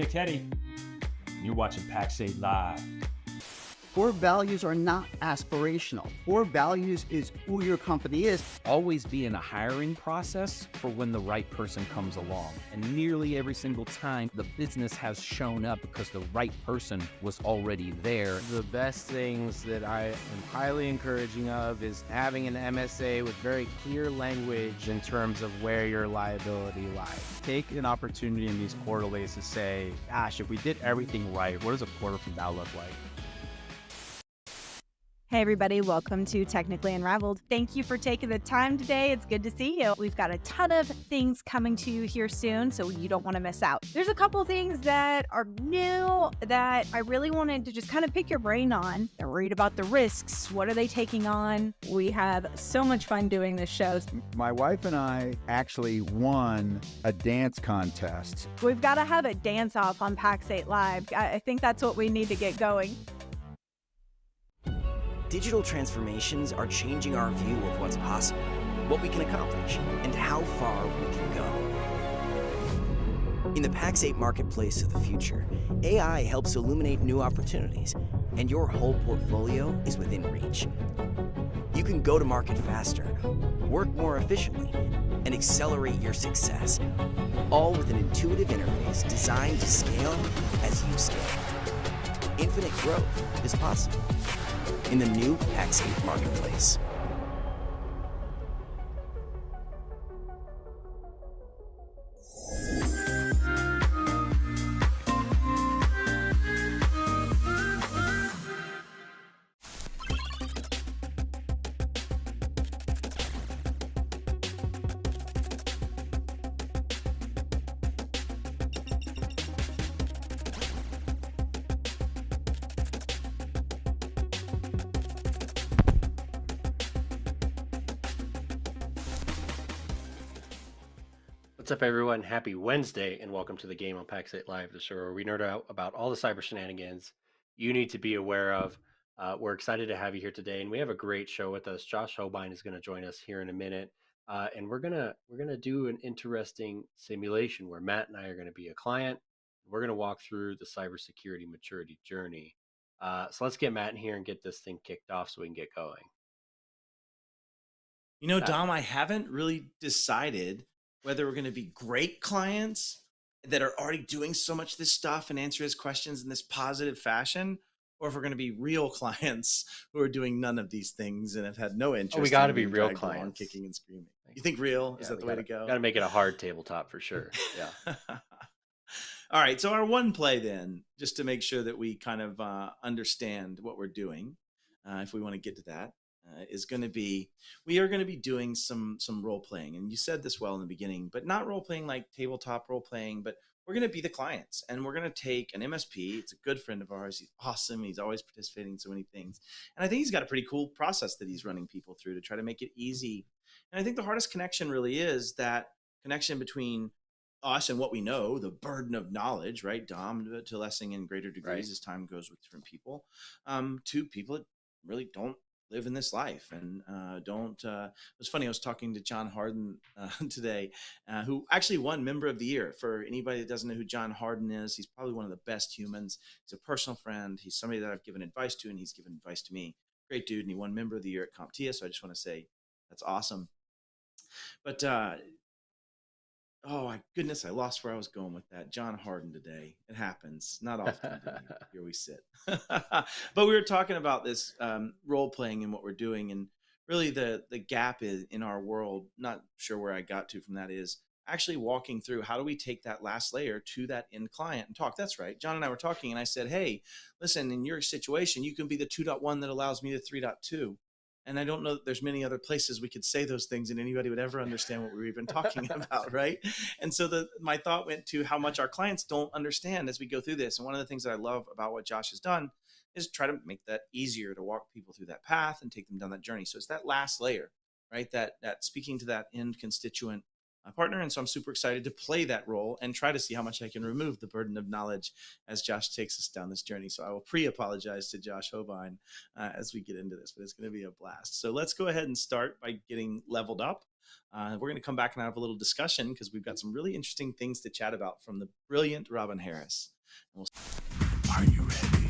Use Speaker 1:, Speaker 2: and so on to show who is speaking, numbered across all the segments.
Speaker 1: Nick Hetty. You're watching PaxState Live.
Speaker 2: Core values are not aspirational. Core values is who your company is.
Speaker 3: Always be in a hiring process for when the right person comes along. And nearly every single time, the business has shown up because the right person was already there.
Speaker 4: The best things that I am highly encouraging of is having an MSA with very clear language in terms of where your liability lies. Take an opportunity in these quarterlies to say, gosh, if we did everything right, what does a quarter from now look like?
Speaker 5: Hey everybody, welcome to Technically Unraveled. Thank you for taking the time today. It's good to see you. We've got a ton of things coming to you here soon, so you don't want to miss out. There's a couple things that are new that I really wanted to just kind of pick your brain on. They're worried about the risks. What are they taking on? We have so much fun doing this show.
Speaker 6: My wife and I actually won a dance contest.
Speaker 5: We've got to have a dance-off on PaxState Live. I think that's what we need to get going.
Speaker 7: Digital transformations are changing our view of what's possible, what we can accomplish, and how far we can go. In the PaxState marketplace of the future, AI helps illuminate new opportunities, and your whole portfolio is within reach. You can go to market faster, work more efficiently, and accelerate your success, all with an intuitive interface designed to scale as you scale. Infinite growth is possible in the new PaxState marketplace.
Speaker 8: What's up, everyone? Happy Wednesday, and welcome to the game on PaxState Live, the show where we nerd out about all the cyber shenanigans you need to be aware of. We're excited to have you here today, and we have a great show with us. Josh Hohbein is going to join us here in a minute, and we're gonna do an interesting simulation where Matt and I are going to be a client. We're going to walk through the cybersecurity maturity journey. So let's get Matt in here and get this thing kicked off so we can get going.
Speaker 9: You know, Dom, I haven't really decided whether we're going to be great clients that are already doing so much of this stuff and answer his questions in this positive fashion, or if we're going to be real clients who are doing none of these things and have had no interest.
Speaker 8: Oh, we got to be real clients,
Speaker 9: kicking and screaming. You think real? Is that the way to go?
Speaker 8: Got to make it a hard tabletop for sure. Yeah.
Speaker 9: All right. So our one play then, just to make sure that we kind of understand what we're doing, if we want to get to that, is going to be, we are going to be doing some role playing. And you said this well in the beginning, but not role playing like tabletop role playing, but we're going to be the clients, and we're going to take an MSP. It's a good friend of ours. He's awesome. He's always participating in so many things. And I think he's got a pretty cool process that he's running people through to try to make it easy. And I think the hardest connection really is that connection between us and what we know, the burden of knowledge, right, Dom, to lessening in greater degrees as time goes with different people, to people that really don't live in this life and it was funny. I was talking to John Harden today, who actually won Member of the Year. For anybody that doesn't know who John Harden is, he's probably one of the best humans. He's a personal friend. He's somebody that I've given advice to, and he's given advice to me. Great dude. And he won Member of the Year at CompTIA. So I just want to say that's awesome. But oh my goodness, I lost where I was going with that. John Harden today. It happens. Not often. Here we sit. But we were talking about this role playing and what we're doing. And really the gap is in our world, not sure where I got to from that, is actually walking through how do we take that last layer to that end client and talk. That's right. John and I were talking, and I said, hey, listen, in your situation, you can be the 2.1 that allows me the 3.2. And I don't know that there's many other places we could say those things and anybody would ever understand what we're even talking about, right? And so my thought went to how much our clients don't understand as we go through this. And one of the things that I love about what Josh has done is try to make that easier to walk people through that path and take them down that journey. So it's that last layer, right? That speaking to that end constituent partner. And so I'm super excited to play that role and try to see how much I can remove the burden of knowledge as Josh takes us down this journey. So I will pre-apologize to Josh Hohbein as we get into this, but it's going to be a blast. So let's go ahead and start by getting leveled up. We're going to come back and have a little discussion because we've got some really interesting things to chat about from the brilliant Robin Harris.
Speaker 1: Are you ready?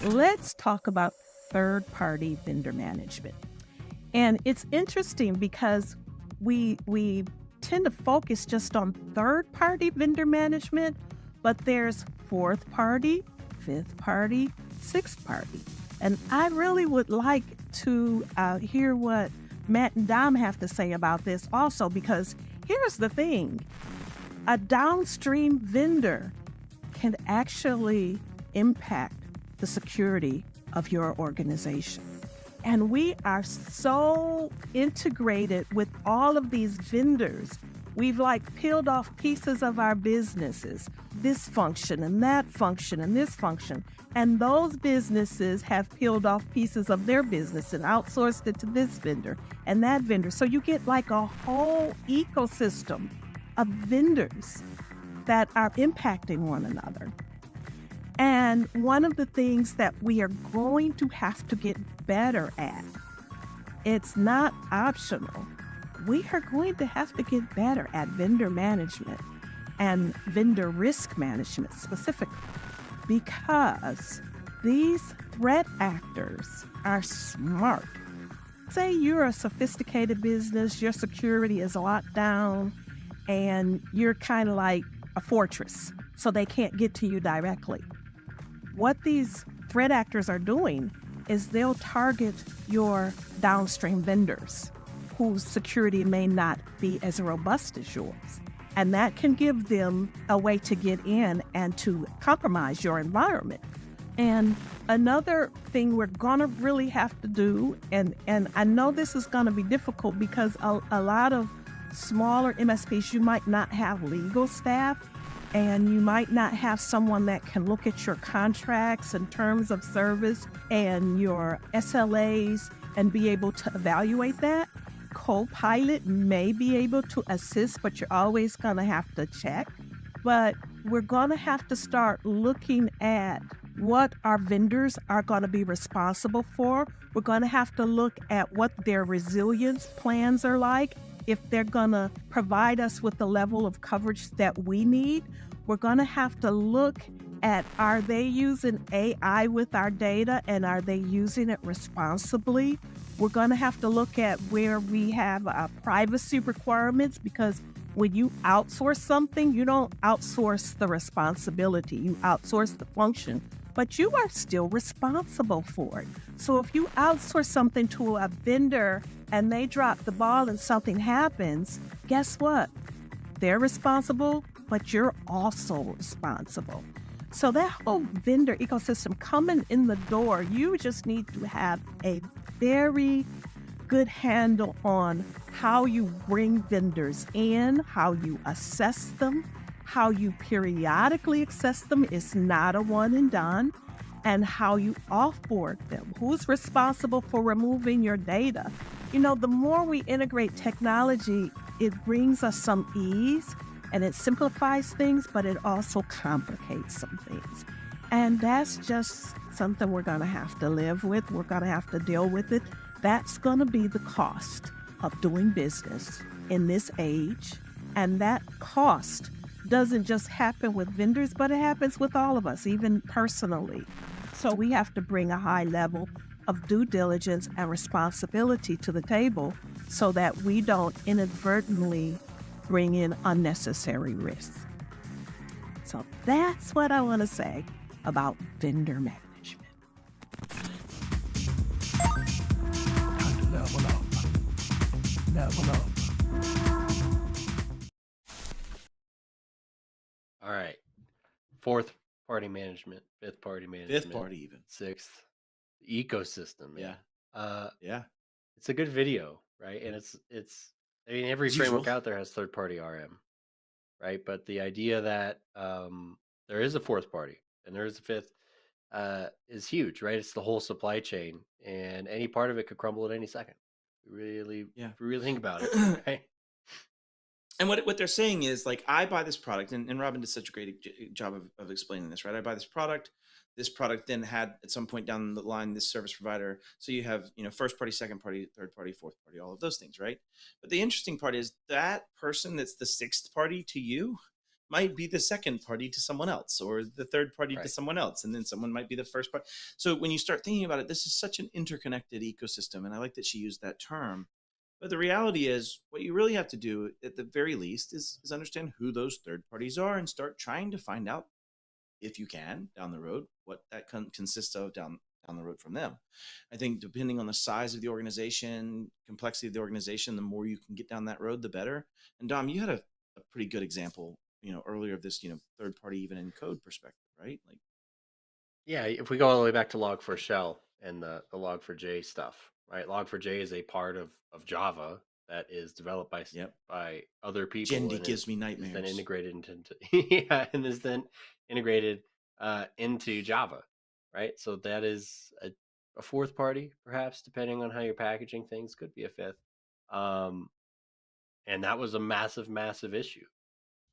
Speaker 10: Let's talk about third-party vendor management. And it's interesting because we tend to focus just on third-party vendor management, but there's fourth party, fifth party, sixth party. And I really would like to hear what Matt and Dom have to say about this also, because here's the thing. A downstream vendor can actually impact the security of your organization. And we are so integrated with all of these vendors. We've like peeled off pieces of our businesses, this function and that function and this function. And those businesses have peeled off pieces of their business and outsourced it to this vendor and that vendor. So you get like a whole ecosystem of vendors that are impacting one another. And one of the things that we are going to have to get better at, it's not optional. We are going to have to get better at vendor management and vendor risk management specifically, because these threat actors are smart. Say you're a sophisticated business, your security is locked down, and you're kind of like a fortress, so they can't get to you directly. What these threat actors are doing is they'll target your downstream vendors whose security may not be as robust as yours. And that can give them a way to get in and to compromise your environment. And another thing we're gonna really have to do, and I know this is gonna be difficult because a lot of smaller MSPs, you might not have legal staff, and you might not have someone that can look at your contracts and terms of service and your SLAs and be able to evaluate that. Copilot may be able to assist, but you're always going to have to check. But we're going to have to start looking at what our vendors are going to be responsible for. We're going to have to look at what their resilience plans are like. If they're going to provide us with the level of coverage that we need, we're going to have to look at, are they using AI with our data and are they using it responsibly? We're going to have to look at where we have privacy requirements, because when you outsource something, you don't outsource the responsibility, you outsource the function, but you are still responsible for it. So if you outsource something to a vendor and they drop the ball and something happens, guess what? They're responsible, but you're also responsible. So that whole vendor ecosystem coming in the door, you just need to have a very good handle on how you bring vendors in, how you assess them, how you periodically assess them. It's not a one and done. And how you offboard them. Who's responsible for removing your data? You know, the more we integrate technology, it brings us some ease and it simplifies things, but it also complicates some things. And that's just something we're gonna have to live with. We're gonna have to deal with it. That's gonna be the cost of doing business in this age. And that cost doesn't just happen with vendors, but it happens with all of us, even personally. So we have to bring a high level of due diligence and responsibility to the table so that we don't inadvertently bring in unnecessary risks. So that's what I want to say about vendor management.
Speaker 1: Time to level up. Level up.
Speaker 8: All right. Fourth party management, fifth party management,
Speaker 9: Fifth party even.
Speaker 8: sixth ecosystem.
Speaker 9: Yeah.
Speaker 8: Yeah. It's a good video, right? And it's I mean, every
Speaker 9: As
Speaker 8: framework
Speaker 9: usual.
Speaker 8: out there has third party RM, right? But the idea that there is a fourth party and there is a fifth is huge, right? It's the whole supply chain, and any part of it could crumble at any second. If you really think about it, right?
Speaker 9: And what they're saying is like, I buy this product, and Robin did such a great job of explaining this, right? I buy this product. This product then had at some point down the line this service provider. So you have, first party, second party, third party, fourth party, all of those things, right? But the interesting part is that person that's the sixth party to you might be the second party to someone else, or the third party to
Speaker 8: Right.
Speaker 9: someone else, and then someone might be the first part. So when you start thinking about it, this is such an interconnected ecosystem, and I like that she used that term. But the reality is, what you really have to do at the very least is understand who those third parties are and start trying to find out, if you can, down the road, what that consists of down the road from them. I think depending on the size of the organization, complexity of the organization, the more you can get down that road, the better. And Dom, you had a pretty good example, earlier of this, third party, even in code perspective, right? Like,
Speaker 8: Yeah, if we go all the way back to Log4Shell and the Log4j stuff, right? Log4j is a part of Java that is developed by
Speaker 9: yep,
Speaker 8: by other people
Speaker 9: Jendi
Speaker 8: and
Speaker 9: gives me
Speaker 8: is then
Speaker 9: nightmares.
Speaker 8: integrated into yeah, and is then integrated into Java, right? So that is a fourth party, perhaps, depending on how you're packaging things, could be a fifth. Um, and that was a massive, massive issue,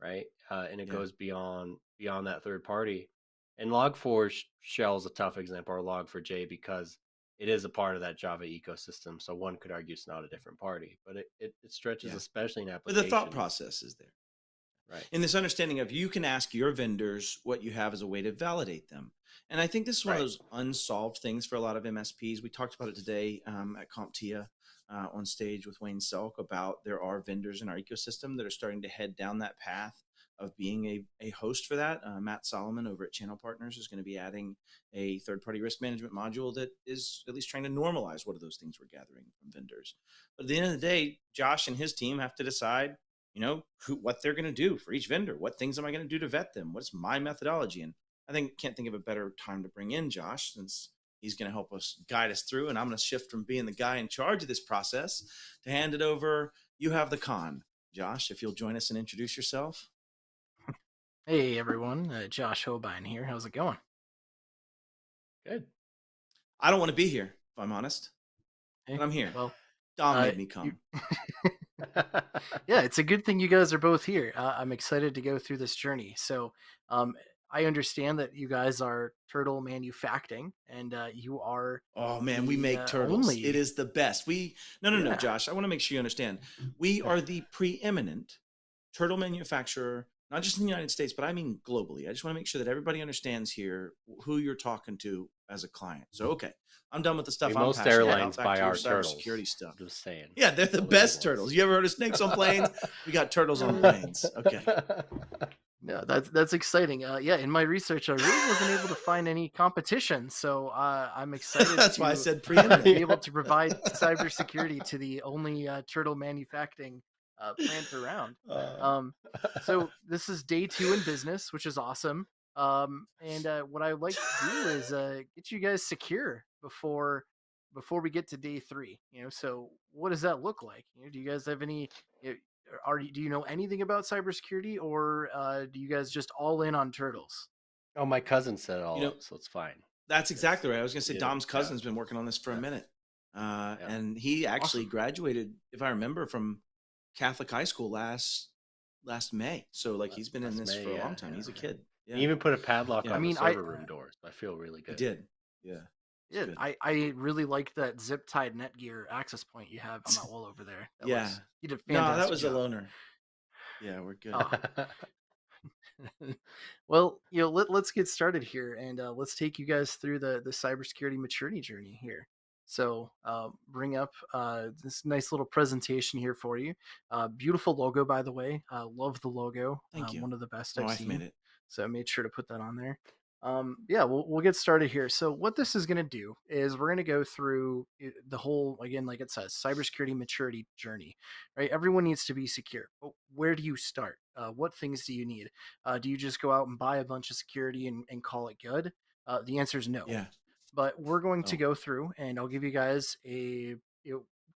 Speaker 8: right? And it
Speaker 9: Yeah,
Speaker 8: goes beyond that third party. And Log4Shell is a tough example, or Log4j, because it is a part of that Java ecosystem. So one could argue it's not a different party, but it stretches,
Speaker 9: yeah.
Speaker 8: especially in
Speaker 9: But the thought
Speaker 8: applications.
Speaker 9: process is there.
Speaker 8: Right.
Speaker 9: In this understanding of, you can ask your vendors what you have as a way to validate them. And I think this is one of
Speaker 8: Right.
Speaker 9: those unsolved things for a lot of MSPs. We talked about it today at CompTIA on stage with Wayne Selk, about there are vendors in our ecosystem that are starting to head down that path of being a host for that. Matt Solomon over at Channel Partners is going to be adding a third-party risk management module that is at least trying to normalize what are those things we're gathering from vendors. But at the end of the day, Josh and his team have to decide, what they're going to do for each vendor. What things am I going to do to vet them? What's my methodology? And I can't think of a better time to bring in Josh, since he's going to help us guide us through. And I'm going to shift from being the guy in charge of this process to hand it over. You have the con. Josh, if you'll join us and introduce yourself.
Speaker 11: Hey everyone, Josh Hohbein here. How's it going?
Speaker 8: Good.
Speaker 9: I don't want to be here, if I'm honest,
Speaker 11: Hey,
Speaker 9: but I'm here.
Speaker 11: well,
Speaker 9: Dom made me
Speaker 11: you-
Speaker 9: come.
Speaker 11: yeah, it's a good thing you guys are both here. I'm excited to go through this journey. So, I understand that you guys are turtle manufacturing, and you are
Speaker 9: Oh man, we
Speaker 11: the
Speaker 9: make turtles.
Speaker 11: only.
Speaker 9: It is the best. No,
Speaker 11: Yeah.
Speaker 9: Josh. I want to make sure you understand. We are the preeminent turtle manufacturer, not just in the United States, but I mean globally. I just want to make sure that everybody understands here who you're talking to as a client. So, okay, I'm done with the stuff. I'm
Speaker 8: Most
Speaker 9: passionate about.
Speaker 8: airlines
Speaker 9: Back
Speaker 8: buy
Speaker 9: to your
Speaker 8: our turtles.
Speaker 9: cybersecurity stuff.
Speaker 8: I'm just saying.
Speaker 9: Yeah, they're the
Speaker 8: All the
Speaker 9: best
Speaker 8: good ones.
Speaker 9: turtles. You ever heard of snakes on planes? We got turtles on planes. Okay.
Speaker 11: No, that's exciting. Yeah, in my research, I really wasn't able to find any competition, so I'm excited.
Speaker 9: That's why I
Speaker 11: to
Speaker 9: said
Speaker 11: be
Speaker 9: preeminent.
Speaker 11: able to provide cybersecurity to the only turtle manufacturing plant around. So this is day 2 in business, which is awesome. And what I would like to do is get you guys secure before we get to day 3. So what does that look like? Do you guys have any? Do you know anything about cybersecurity, or do you guys just all in on turtles?
Speaker 8: Oh, my cousin set it all
Speaker 9: You know,
Speaker 8: up, so it's fine.
Speaker 9: That's exactly right. I was going to say,
Speaker 8: Yeah,
Speaker 9: Dom's
Speaker 8: yeah.
Speaker 9: cousin's been working on this for a minute.
Speaker 8: Yeah.
Speaker 9: And he actually
Speaker 11: Awesome.
Speaker 9: graduated, if I remember, from Catholic high school last May. So like he's been in
Speaker 8: Last
Speaker 9: this
Speaker 8: May,
Speaker 9: for a
Speaker 8: yeah,
Speaker 9: long time. He's a
Speaker 8: yeah.
Speaker 9: kid. Yeah,
Speaker 8: He even put a padlock
Speaker 9: Yeah.
Speaker 8: on
Speaker 11: I mean,
Speaker 8: the
Speaker 11: I-
Speaker 8: server room doors. I feel really
Speaker 9: he
Speaker 8: good.
Speaker 9: did. Yeah. It's
Speaker 11: Yeah,
Speaker 9: good.
Speaker 11: I really liked that zip tied Netgear access point you have on that wall over there.
Speaker 9: Yeah.
Speaker 11: You did a
Speaker 9: No,
Speaker 11: fantastic
Speaker 9: that was
Speaker 11: job.
Speaker 9: a loner. Yeah, we're good.
Speaker 11: Oh. Well, let's get started here, and let's take you guys through the cybersecurity maturity journey here. So, bring up this nice little presentation here for you. Beautiful logo, by the way. Love the logo.
Speaker 9: Thank you.
Speaker 11: One of the best
Speaker 9: My
Speaker 11: I've
Speaker 9: wife
Speaker 11: seen.
Speaker 9: made it.
Speaker 11: So I made sure to put that on there. Yeah, we'll get started here. So what this is going to do is we're going to go through the whole, again, like it says, cybersecurity maturity journey, right? Everyone needs to be secure. But where do you start? What things do you need? Do you just go out and buy a bunch of security and call it good? The answer is no.
Speaker 9: Yeah.
Speaker 11: But we're going to
Speaker 9: Oh.
Speaker 11: go through, and I'll give you guys a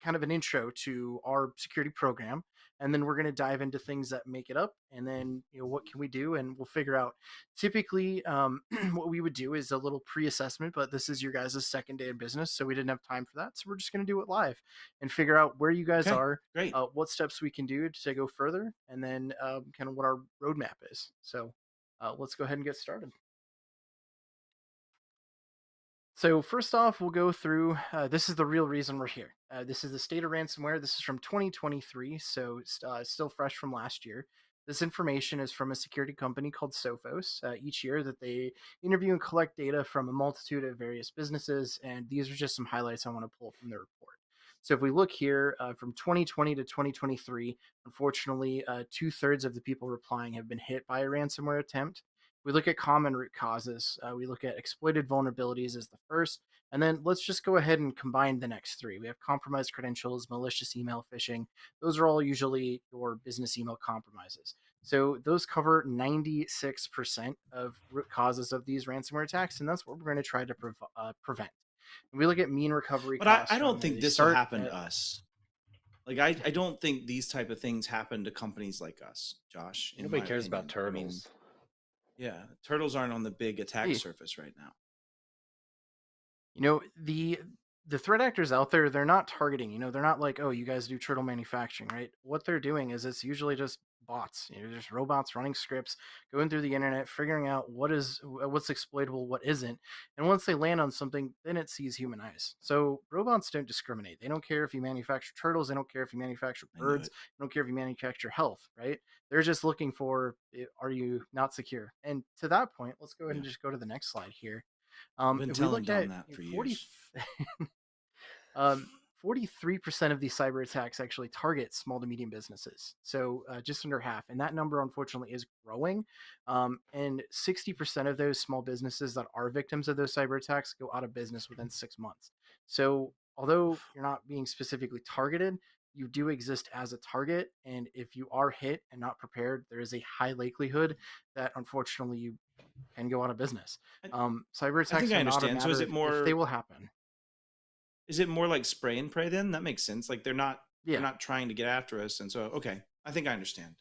Speaker 11: kind of an intro to our security program, and then we're going to dive into things that make it up, and then what can we do, and we'll figure out. Typically, what we would do is a little pre-assessment, but this is your guys' second day of business, so we didn't have time for that, so we're just going to do it live and figure out where you guys
Speaker 9: Okay,
Speaker 11: are,
Speaker 9: great.
Speaker 11: what steps we can do to go further, and then kind of what our roadmap is. So let's go ahead and get started. So first off, we'll go through, this is the real reason we're here. This is the state of ransomware. This is from 2023, so still fresh from last year. This information is from a security company called Sophos. Each year that they interview and collect data from a multitude of various businesses, and these are just some highlights I want to pull from their report. So if we look here from 2020 to 2023, unfortunately, 2/3 of the people replying have been hit by a ransomware attempt. We look at common root causes. We look at exploited vulnerabilities as the first, and then let's just go ahead and combine the next three. We have compromised credentials, malicious email phishing. Those are all usually your business email compromises. So those cover 96% of root causes of these ransomware attacks, and that's what we're going to try to prevent. When we look at mean recovery
Speaker 9: But
Speaker 11: costs,
Speaker 9: I don't
Speaker 11: from
Speaker 9: think
Speaker 11: where they
Speaker 9: this will
Speaker 11: start
Speaker 9: happen
Speaker 11: at-
Speaker 9: to us. Like I don't think these type of things happen to companies like us, Josh. in
Speaker 8: Nobody
Speaker 9: my
Speaker 8: cares about
Speaker 9: opinion. I mean,
Speaker 8: turtles.
Speaker 9: yeah, turtles aren't on the big attack
Speaker 11: Hey.
Speaker 9: surface right now.
Speaker 11: The threat actors out there, they're not targeting, they're not like, oh, you guys do turtle manufacturing, right? What they're doing is it's usually just bots, just robots running scripts, going through the internet, figuring out what's exploitable, what isn't. And once they land on something, then it sees human eyes. So robots don't discriminate. They don't care if you manufacture turtles. They don't care if you manufacture
Speaker 9: I know
Speaker 11: birds.
Speaker 9: it.
Speaker 11: They don't care if you manufacture health, right? They're just looking for, are you not secure? And to that point, let's go ahead and
Speaker 9: Yeah.
Speaker 11: just go to the next slide here.
Speaker 9: I've been
Speaker 11: If we
Speaker 9: telling
Speaker 11: look
Speaker 9: Dom
Speaker 11: at
Speaker 9: that for
Speaker 11: 40,
Speaker 9: years.
Speaker 11: 43% of these cyber attacks actually target small to medium businesses. So just under half. And that number, unfortunately, is growing. And 60% of those small businesses that are victims of those cyber attacks go out of business within 6 months. So although you're not being specifically targeted, you do exist as a target. And if you are hit and not prepared, there is a high likelihood that, unfortunately, you can go out of business. Cyber attacks
Speaker 9: think I
Speaker 11: are not a
Speaker 9: understand. So
Speaker 11: matter
Speaker 9: is it
Speaker 11: of
Speaker 9: more-
Speaker 11: if they will happen.
Speaker 9: Is it more like spray and pray then? That makes sense. Like they're not trying to get after us, and so okay, I think I understand.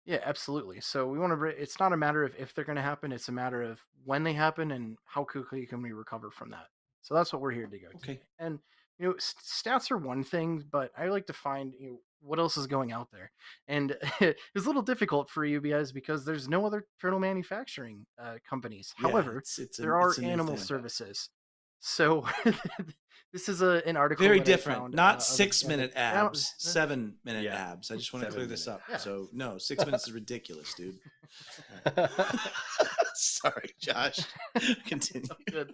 Speaker 11: Yeah, absolutely. So we want to. It's not a matter of if they're going to happen. It's a matter of when they happen and how quickly can we recover from that. So that's what we're here to go.
Speaker 9: Okay.
Speaker 11: Today. And stats are one thing, but I like to find what else is going out there. And it's a little difficult for you guys because there's no other turtle manufacturing companies.
Speaker 9: Yeah,
Speaker 11: However, there are
Speaker 9: it's a new
Speaker 11: animal
Speaker 9: thing.
Speaker 11: services. So this is an article
Speaker 9: Very
Speaker 11: that I
Speaker 9: different.
Speaker 11: found,
Speaker 9: Not
Speaker 11: of-
Speaker 9: 6-minute
Speaker 11: yeah,
Speaker 9: abs, 7-minute
Speaker 8: Yeah.
Speaker 9: abs. I just want to
Speaker 8: 7
Speaker 9: clear this up.
Speaker 8: minutes.
Speaker 9: So no, 6 minutes is ridiculous, dude. Sorry, Josh. Continue.
Speaker 11: Good.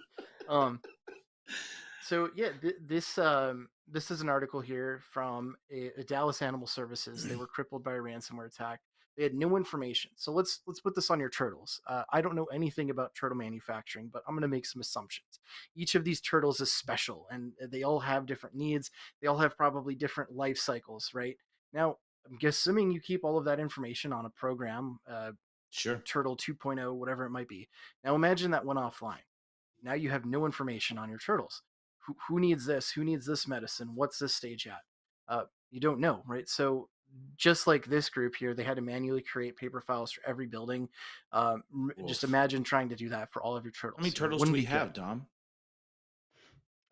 Speaker 11: So yeah, this is an article here from a Dallas Animal Services. They were crippled by a ransomware attack. They had no information. So let's put this on your turtles. I don't know anything about turtle manufacturing, but I'm going to make some assumptions. Each of these turtles is special, and they all have different needs. They all have probably different life cycles, right? Now, I'm assuming you keep all of that information on a program,
Speaker 9: Sure.
Speaker 11: Turtle 2.0, whatever it might be. Now imagine that went offline. Now you have no information on your turtles. Who needs this? Who needs this medicine? What's this stage at? You don't know, right? So just like this group here, they had to manually create paper files for every building. Just imagine trying to do that for all of your turtles.
Speaker 9: How many turtles do
Speaker 11: Wouldn't
Speaker 9: we
Speaker 11: be
Speaker 9: have,
Speaker 11: good.
Speaker 9: Dom?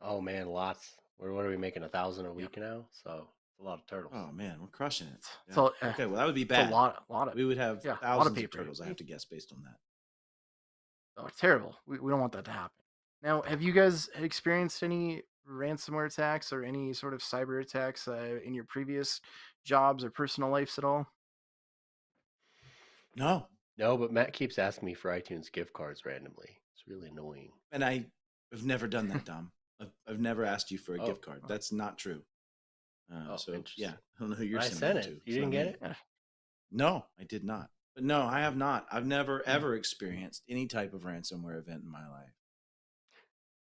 Speaker 8: Oh man, lots. What are we making, 1,000 a week now? So it's a lot of turtles.
Speaker 9: Oh man, we're crushing it.
Speaker 11: It's
Speaker 9: Yeah.
Speaker 11: a-
Speaker 9: Okay, well that would be
Speaker 11: It's
Speaker 9: bad.
Speaker 11: a lot of
Speaker 9: We would have
Speaker 11: yeah, a lot of
Speaker 9: thousands of
Speaker 11: paper.
Speaker 9: turtles. I have to guess based on that.
Speaker 11: Oh, terrible. We don't want that to happen. Now, have you guys experienced any ransomware attacks or any sort of cyber attacks in your previous jobs or personal lives at all?
Speaker 9: No,
Speaker 8: No, but Matt keeps asking me for iTunes gift cards randomly. It's really annoying.
Speaker 9: and I've never done that, Dom. I've never asked you for a
Speaker 8: Oh.
Speaker 9: gift card. That's not true. So
Speaker 8: interesting.
Speaker 9: yeah, I don't know who you're
Speaker 8: I
Speaker 9: sending
Speaker 8: sent
Speaker 9: it
Speaker 8: it.
Speaker 9: to.
Speaker 8: You
Speaker 9: It's
Speaker 8: didn't
Speaker 9: not
Speaker 8: get
Speaker 9: me.
Speaker 8: it?
Speaker 9: No, I did not. But no, I have not. I've never ever experienced any type of ransomware event in my life.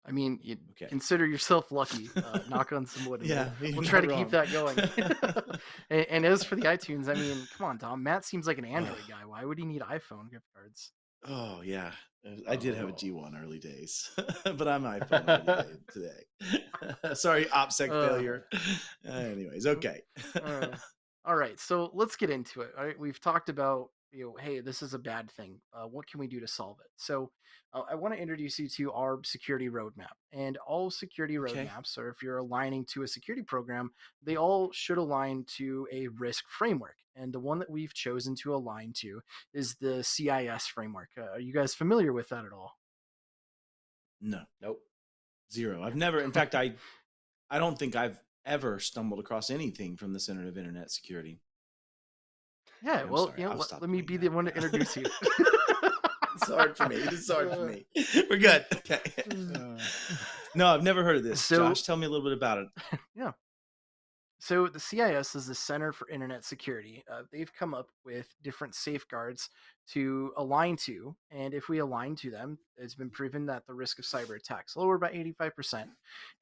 Speaker 11: I mean, you
Speaker 9: Okay.
Speaker 11: consider yourself lucky. Knock on some wood. and
Speaker 9: Yeah,
Speaker 11: we'll
Speaker 9: you're
Speaker 11: try to
Speaker 9: not
Speaker 11: keep
Speaker 9: wrong.
Speaker 11: that going. and as for the iTunes, I mean, come on, Tom. Matt seems like an Android guy. Why would he need iPhone gift cards?
Speaker 9: Oh yeah, I did have a
Speaker 8: Oh.
Speaker 9: G1 early days, but I'm iPhone early day today. Sorry, OPSEC failure. Anyways, okay.
Speaker 11: Uh, All right, so let's get into it. All right, we've talked about, hey, this is a bad thing. What can we do to solve it? So, I want to introduce you to our security roadmap. And all security
Speaker 9: Okay.
Speaker 11: roadmaps, or if you're aligning to a security program, they all should align to a risk framework. And the one that we've chosen to align to is the CIS framework. Are you guys familiar with that at all?
Speaker 9: No,
Speaker 8: Nope.
Speaker 9: zero. I've never. In fact, I don't think I've ever stumbled across anything from the Center of Internet Security.
Speaker 11: Yeah,
Speaker 9: I'm
Speaker 11: well,
Speaker 9: sorry. I'll
Speaker 11: let,
Speaker 9: stop
Speaker 11: let me
Speaker 9: doing
Speaker 11: be
Speaker 9: that.
Speaker 11: the one to introduce you.
Speaker 9: It's hard for me. It is hard for me. We're good. Okay. No, I've never heard of this.
Speaker 11: So-
Speaker 9: Josh, tell me a little bit about it.
Speaker 11: Yeah. So the CIS is the Center for Internet Security. They've come up with different safeguards to align to, and if we align to them, it's been proven that the risk of cyber attacks lower by 85%.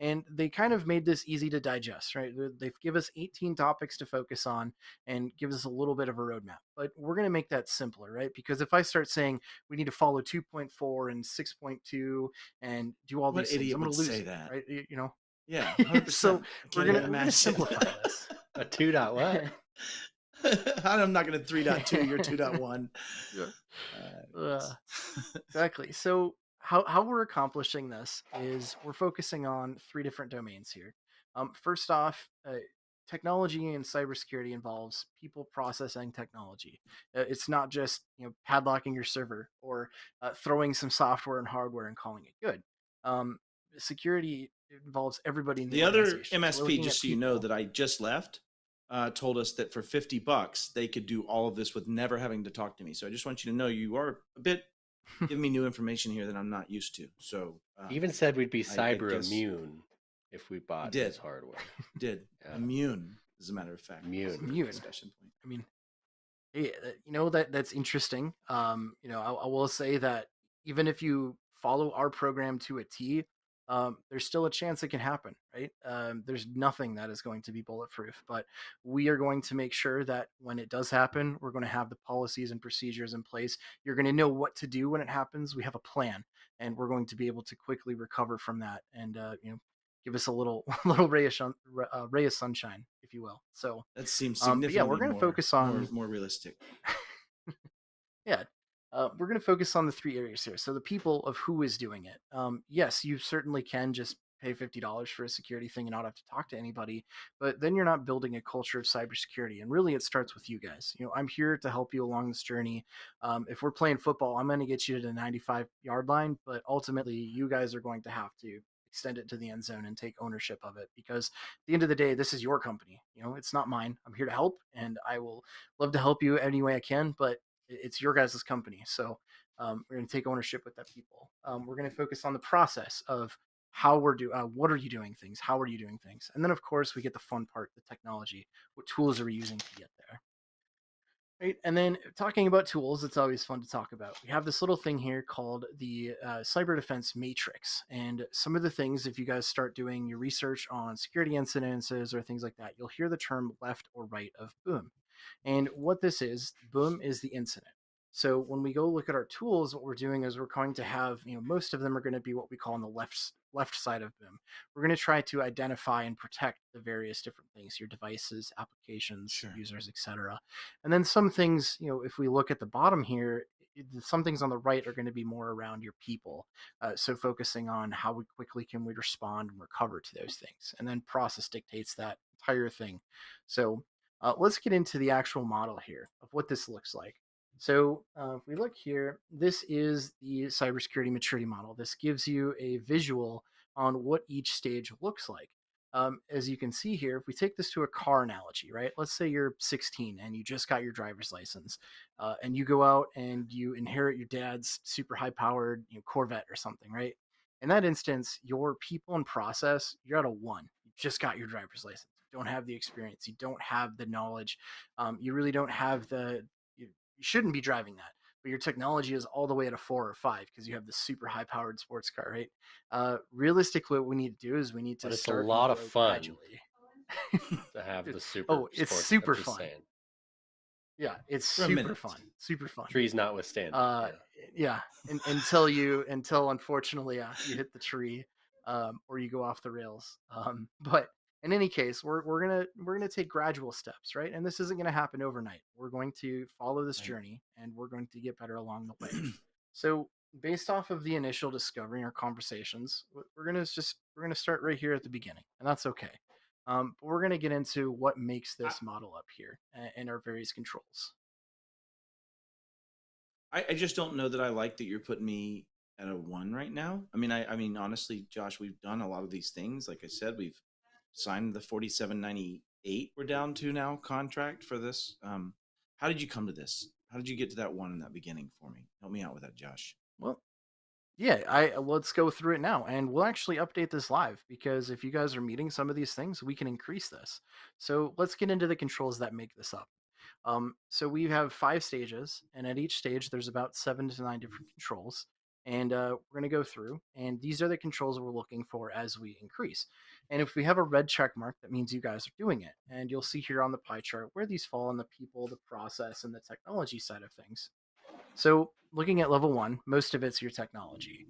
Speaker 11: And they kind of made this easy to digest, right? They've give us 18 topics to focus on and give us a little bit of a roadmap. But we're going to make that simpler, right? Because if I start saying we need to follow 2.4 and 6.2 and do all
Speaker 9: What
Speaker 11: these things,
Speaker 9: idiot
Speaker 11: I'm going
Speaker 9: would
Speaker 11: to lose
Speaker 9: say
Speaker 11: it,
Speaker 9: that?
Speaker 11: right?
Speaker 9: Yeah, 100%.
Speaker 11: So
Speaker 9: I
Speaker 11: we're
Speaker 9: can't
Speaker 11: gonna
Speaker 9: even
Speaker 11: we're gonna
Speaker 9: imagine.
Speaker 11: simplify this.
Speaker 8: A 2 dot what?
Speaker 9: I'm not going to 3.2, you're 2.1.
Speaker 11: Exactly. So how we're accomplishing this is we're focusing on three different domains here. First off, technology and cybersecurity involves people, process, and technology. It's not just padlocking your server or throwing some software and hardware and calling it good. Security involves everybody in the
Speaker 9: The other
Speaker 11: organization. So we're
Speaker 9: MSP,
Speaker 11: looking
Speaker 9: just
Speaker 11: at
Speaker 9: so you know,
Speaker 11: people.
Speaker 9: that I just left, told us that for $50 they could do all of this with never having to talk to me. So I just want you to know you are a bit giving me new information here that I'm not used to. So
Speaker 8: He even said we'd be
Speaker 9: I
Speaker 8: cyber
Speaker 9: guess-
Speaker 8: immune if we bought
Speaker 9: did.
Speaker 8: his hardware.
Speaker 9: did
Speaker 8: Yeah.
Speaker 9: immune, as a matter of fact.
Speaker 8: Immune.
Speaker 11: Immune.
Speaker 9: Discussion point.
Speaker 11: I mean, that's interesting. I will say that even if you follow our program to a T, there's still a chance it can happen, right? There's nothing that is going to be bulletproof, but we are going to make sure that when it does happen, we're going to have the policies and procedures in place. You're going to know what to do when it happens. We have a plan, and we're going to be able to quickly recover from that, and give us a little ray of sunshine, if you will. So
Speaker 9: That seems
Speaker 11: but
Speaker 9: significantly
Speaker 11: yeah, we're going to focus on
Speaker 9: more realistic.
Speaker 11: yeah, we're going to focus on the three areas here. So the people of who is doing it. Yes, you certainly can just pay $50 for a security thing and not have to talk to anybody, but then you're not building a culture of cybersecurity. And really, it starts with you guys. I'm here to help you along this journey. If we're playing football, I'm going to get you to the 95-yard line, but ultimately, you guys are going to have to extend it to the end zone and take ownership of it, because at the end of the day, this is your company. It's not mine. I'm here to help, and I will love to help you any way I can, but it's your guys' company. So we're going to take ownership with that people. We're going to focus on the process of how we're doing, what are you doing things? How are you doing things? And then of course we get the fun part, the technology. What tools are we using to get there? Right. And then talking about tools, it's always fun to talk about. We have this little thing here called the Cyber Defense Matrix. And some of the things, if you guys start doing your research on security incidences or things like that, you'll hear the term left or right of boom. And what this is, boom is the incident. So when we go look at our tools, what we're doing is we're going to have, most of them are going to be what we call on the left side of boom. We're going to try to identify and protect the various different things, your devices, applications,
Speaker 9: Sure.
Speaker 11: users, etc. And then some things, if we look at the bottom here, some things on the right are going to be more around your people. So focusing on how quickly can we respond and recover to those things. And then process dictates that entire thing. So let's get into the actual model here of what this looks like. So if we look here, this is the cybersecurity maturity model. This gives you a visual on what each stage looks like. As you can see here, if we take this to a car analogy, right? Let's say you're 16 and you just got your driver's license, and you go out and you inherit your dad's super high-powered Corvette or something, right? In that instance, your people and process, you're at a 1. You just got your driver's license. You don't have the experience. You don't have the knowledge. You really don't have you shouldn't be driving that, but your technology is all the way at a 4 or 5 because you have this super high powered sports car, right? Realistically, what we need to do is we need to
Speaker 8: But it's a
Speaker 11: start
Speaker 8: lot of
Speaker 11: growing
Speaker 8: fun
Speaker 11: gradually.
Speaker 8: to have the super.
Speaker 11: Oh, it's
Speaker 8: sports.
Speaker 11: super
Speaker 8: I'm just
Speaker 11: fun.
Speaker 8: saying.
Speaker 11: Yeah, it's
Speaker 9: For a
Speaker 11: super
Speaker 9: minute.
Speaker 11: fun. Super fun.
Speaker 8: Trees notwithstanding.
Speaker 11: Yeah, until unfortunately, you hit the tree, or you go off the rails. But in any case, we're gonna take gradual steps, right? And this isn't gonna happen overnight. We're going to follow this
Speaker 9: Right.
Speaker 11: journey, and we're going to get better along the way. So, based off of the initial discovery and our conversations, we're gonna start right here at the beginning, and that's okay. But we're gonna get into what makes
Speaker 9: I,
Speaker 11: this model up here and our various controls.
Speaker 9: I just don't know that I like that you're putting me at a 1 right now. I mean, honestly, Josh, we've done a lot of these things. Like I said, we've signed the 4798 we're down to now contract for this. How did you come to this? How did you get to that 1 in that beginning for me? Help me out with that, Josh.
Speaker 11: Well, yeah, I let's go through it now, and we'll actually update this live because if you guys are meeting some of these things, we can increase this. So let's get into the controls that make this up. So we have 5 stages, and at each stage, there's about 7 to 9 different controls. And we're going to go through, and these are the controls we're looking for as we increase. And if we have a red check mark, that means you guys are doing it. And you'll see here on the pie chart where these fall on the people, the process, and the technology side of things. So, looking at level 1, most of it's your technology.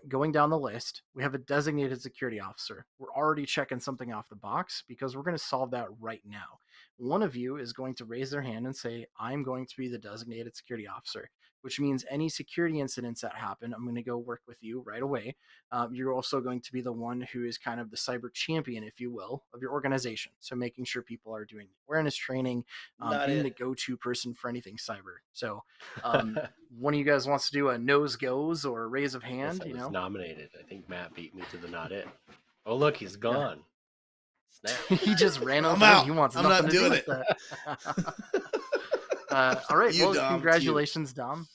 Speaker 11: Going down the list, we have a designated security officer. We're already checking something off the box because we're going to solve that right now. One of you is going to raise their hand and say, I'm going to be the designated security officer, which means any security incidents that happen, I'm going to go work with you right away. You're also going to be the one who is kind of the cyber champion, if you will, of your organization. So, making sure people are doing awareness training, being the go-to person for anything cyber. So, one of you guys wants to do a nose goes or a raise of
Speaker 8: Yes,
Speaker 11: hand,
Speaker 8: I
Speaker 11: you
Speaker 8: was
Speaker 11: know?
Speaker 8: nominated. I think Matt beat me to the not it. Oh, look, he's gone. Snap.
Speaker 11: He just ran
Speaker 9: I'm
Speaker 11: away.
Speaker 9: out.
Speaker 11: He wants
Speaker 9: I'm
Speaker 11: nothing
Speaker 9: not
Speaker 11: to do
Speaker 9: doing
Speaker 11: with
Speaker 9: it.
Speaker 11: that. All right.
Speaker 9: You,
Speaker 11: Well,
Speaker 9: Dom, to you.
Speaker 11: congratulations, Dom.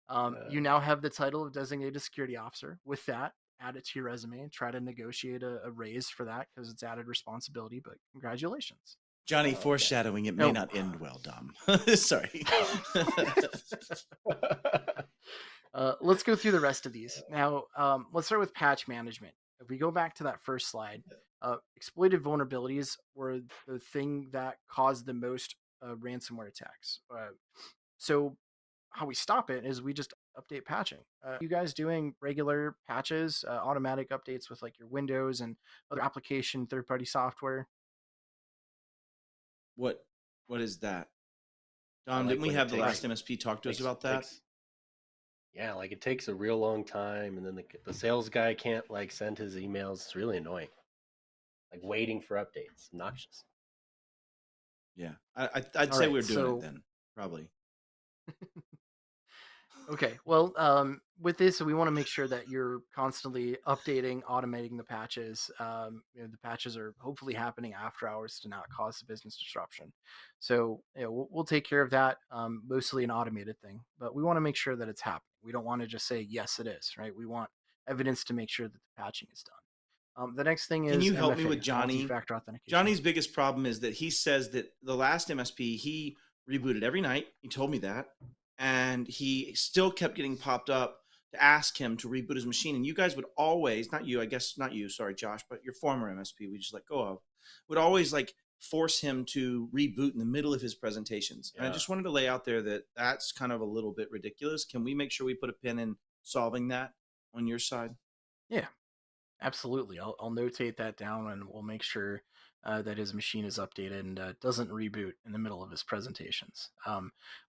Speaker 8: Uh,
Speaker 11: You now have the title of designated security officer. With that, add it to your resume and try to negotiate a raise for that because it's added responsibility. But congratulations.
Speaker 9: Johnny,
Speaker 8: okay.
Speaker 9: foreshadowing, it may
Speaker 11: No.
Speaker 9: not end well, Dom. Sorry.
Speaker 11: Let's go through the rest of these. Now, let's start with patch management. If we go back to that first slide, exploited vulnerabilities were the thing that caused the most ransomware attacks. So how we stop it is we just update patching. You guys doing regular patches, automatic updates with like your Windows and other application third-party software?
Speaker 9: What is that?
Speaker 8: I
Speaker 9: Dom,
Speaker 8: like
Speaker 9: didn't we
Speaker 8: when it
Speaker 9: have the
Speaker 8: takes-
Speaker 9: last MSP talk to us about that?
Speaker 8: Yeah, like it takes a real long time, and then the sales guy can't like send his emails. It's really annoying. Like waiting for updates, obnoxious.
Speaker 9: Yeah, I'd
Speaker 11: All
Speaker 9: say
Speaker 11: right,
Speaker 9: we're doing
Speaker 11: so-
Speaker 9: it then, probably.
Speaker 11: Okay, well, with this, we want to make sure that you're constantly updating, automating the patches. The patches are hopefully happening after hours to not cause the business disruption. So, we'll take care of that. Mostly an automated thing, but we want to make sure that it's happening. We don't want to just say yes, it is. Right? We want evidence to make sure that the patching is done. The next thing is
Speaker 9: Can you help me
Speaker 11: MFA,
Speaker 9: with Johnny?
Speaker 11: multi-factor authentication.
Speaker 9: Johnny's biggest problem is that he says that the last MSP, he rebooted every night. He told me that. And he still kept getting popped up to ask him to reboot his machine. And you guys would always, not you, I guess not you, sorry, Josh, but your former MSP we just let go of, would always like force him to reboot in the middle of his presentations. And I just wanted to lay out there that that's kind of a little bit ridiculous. Can we make sure we put a pin in solving that on your side?
Speaker 11: Yeah, absolutely. I'll notate that down, and we'll make sure that his machine is updated and doesn't reboot in the middle of his presentations.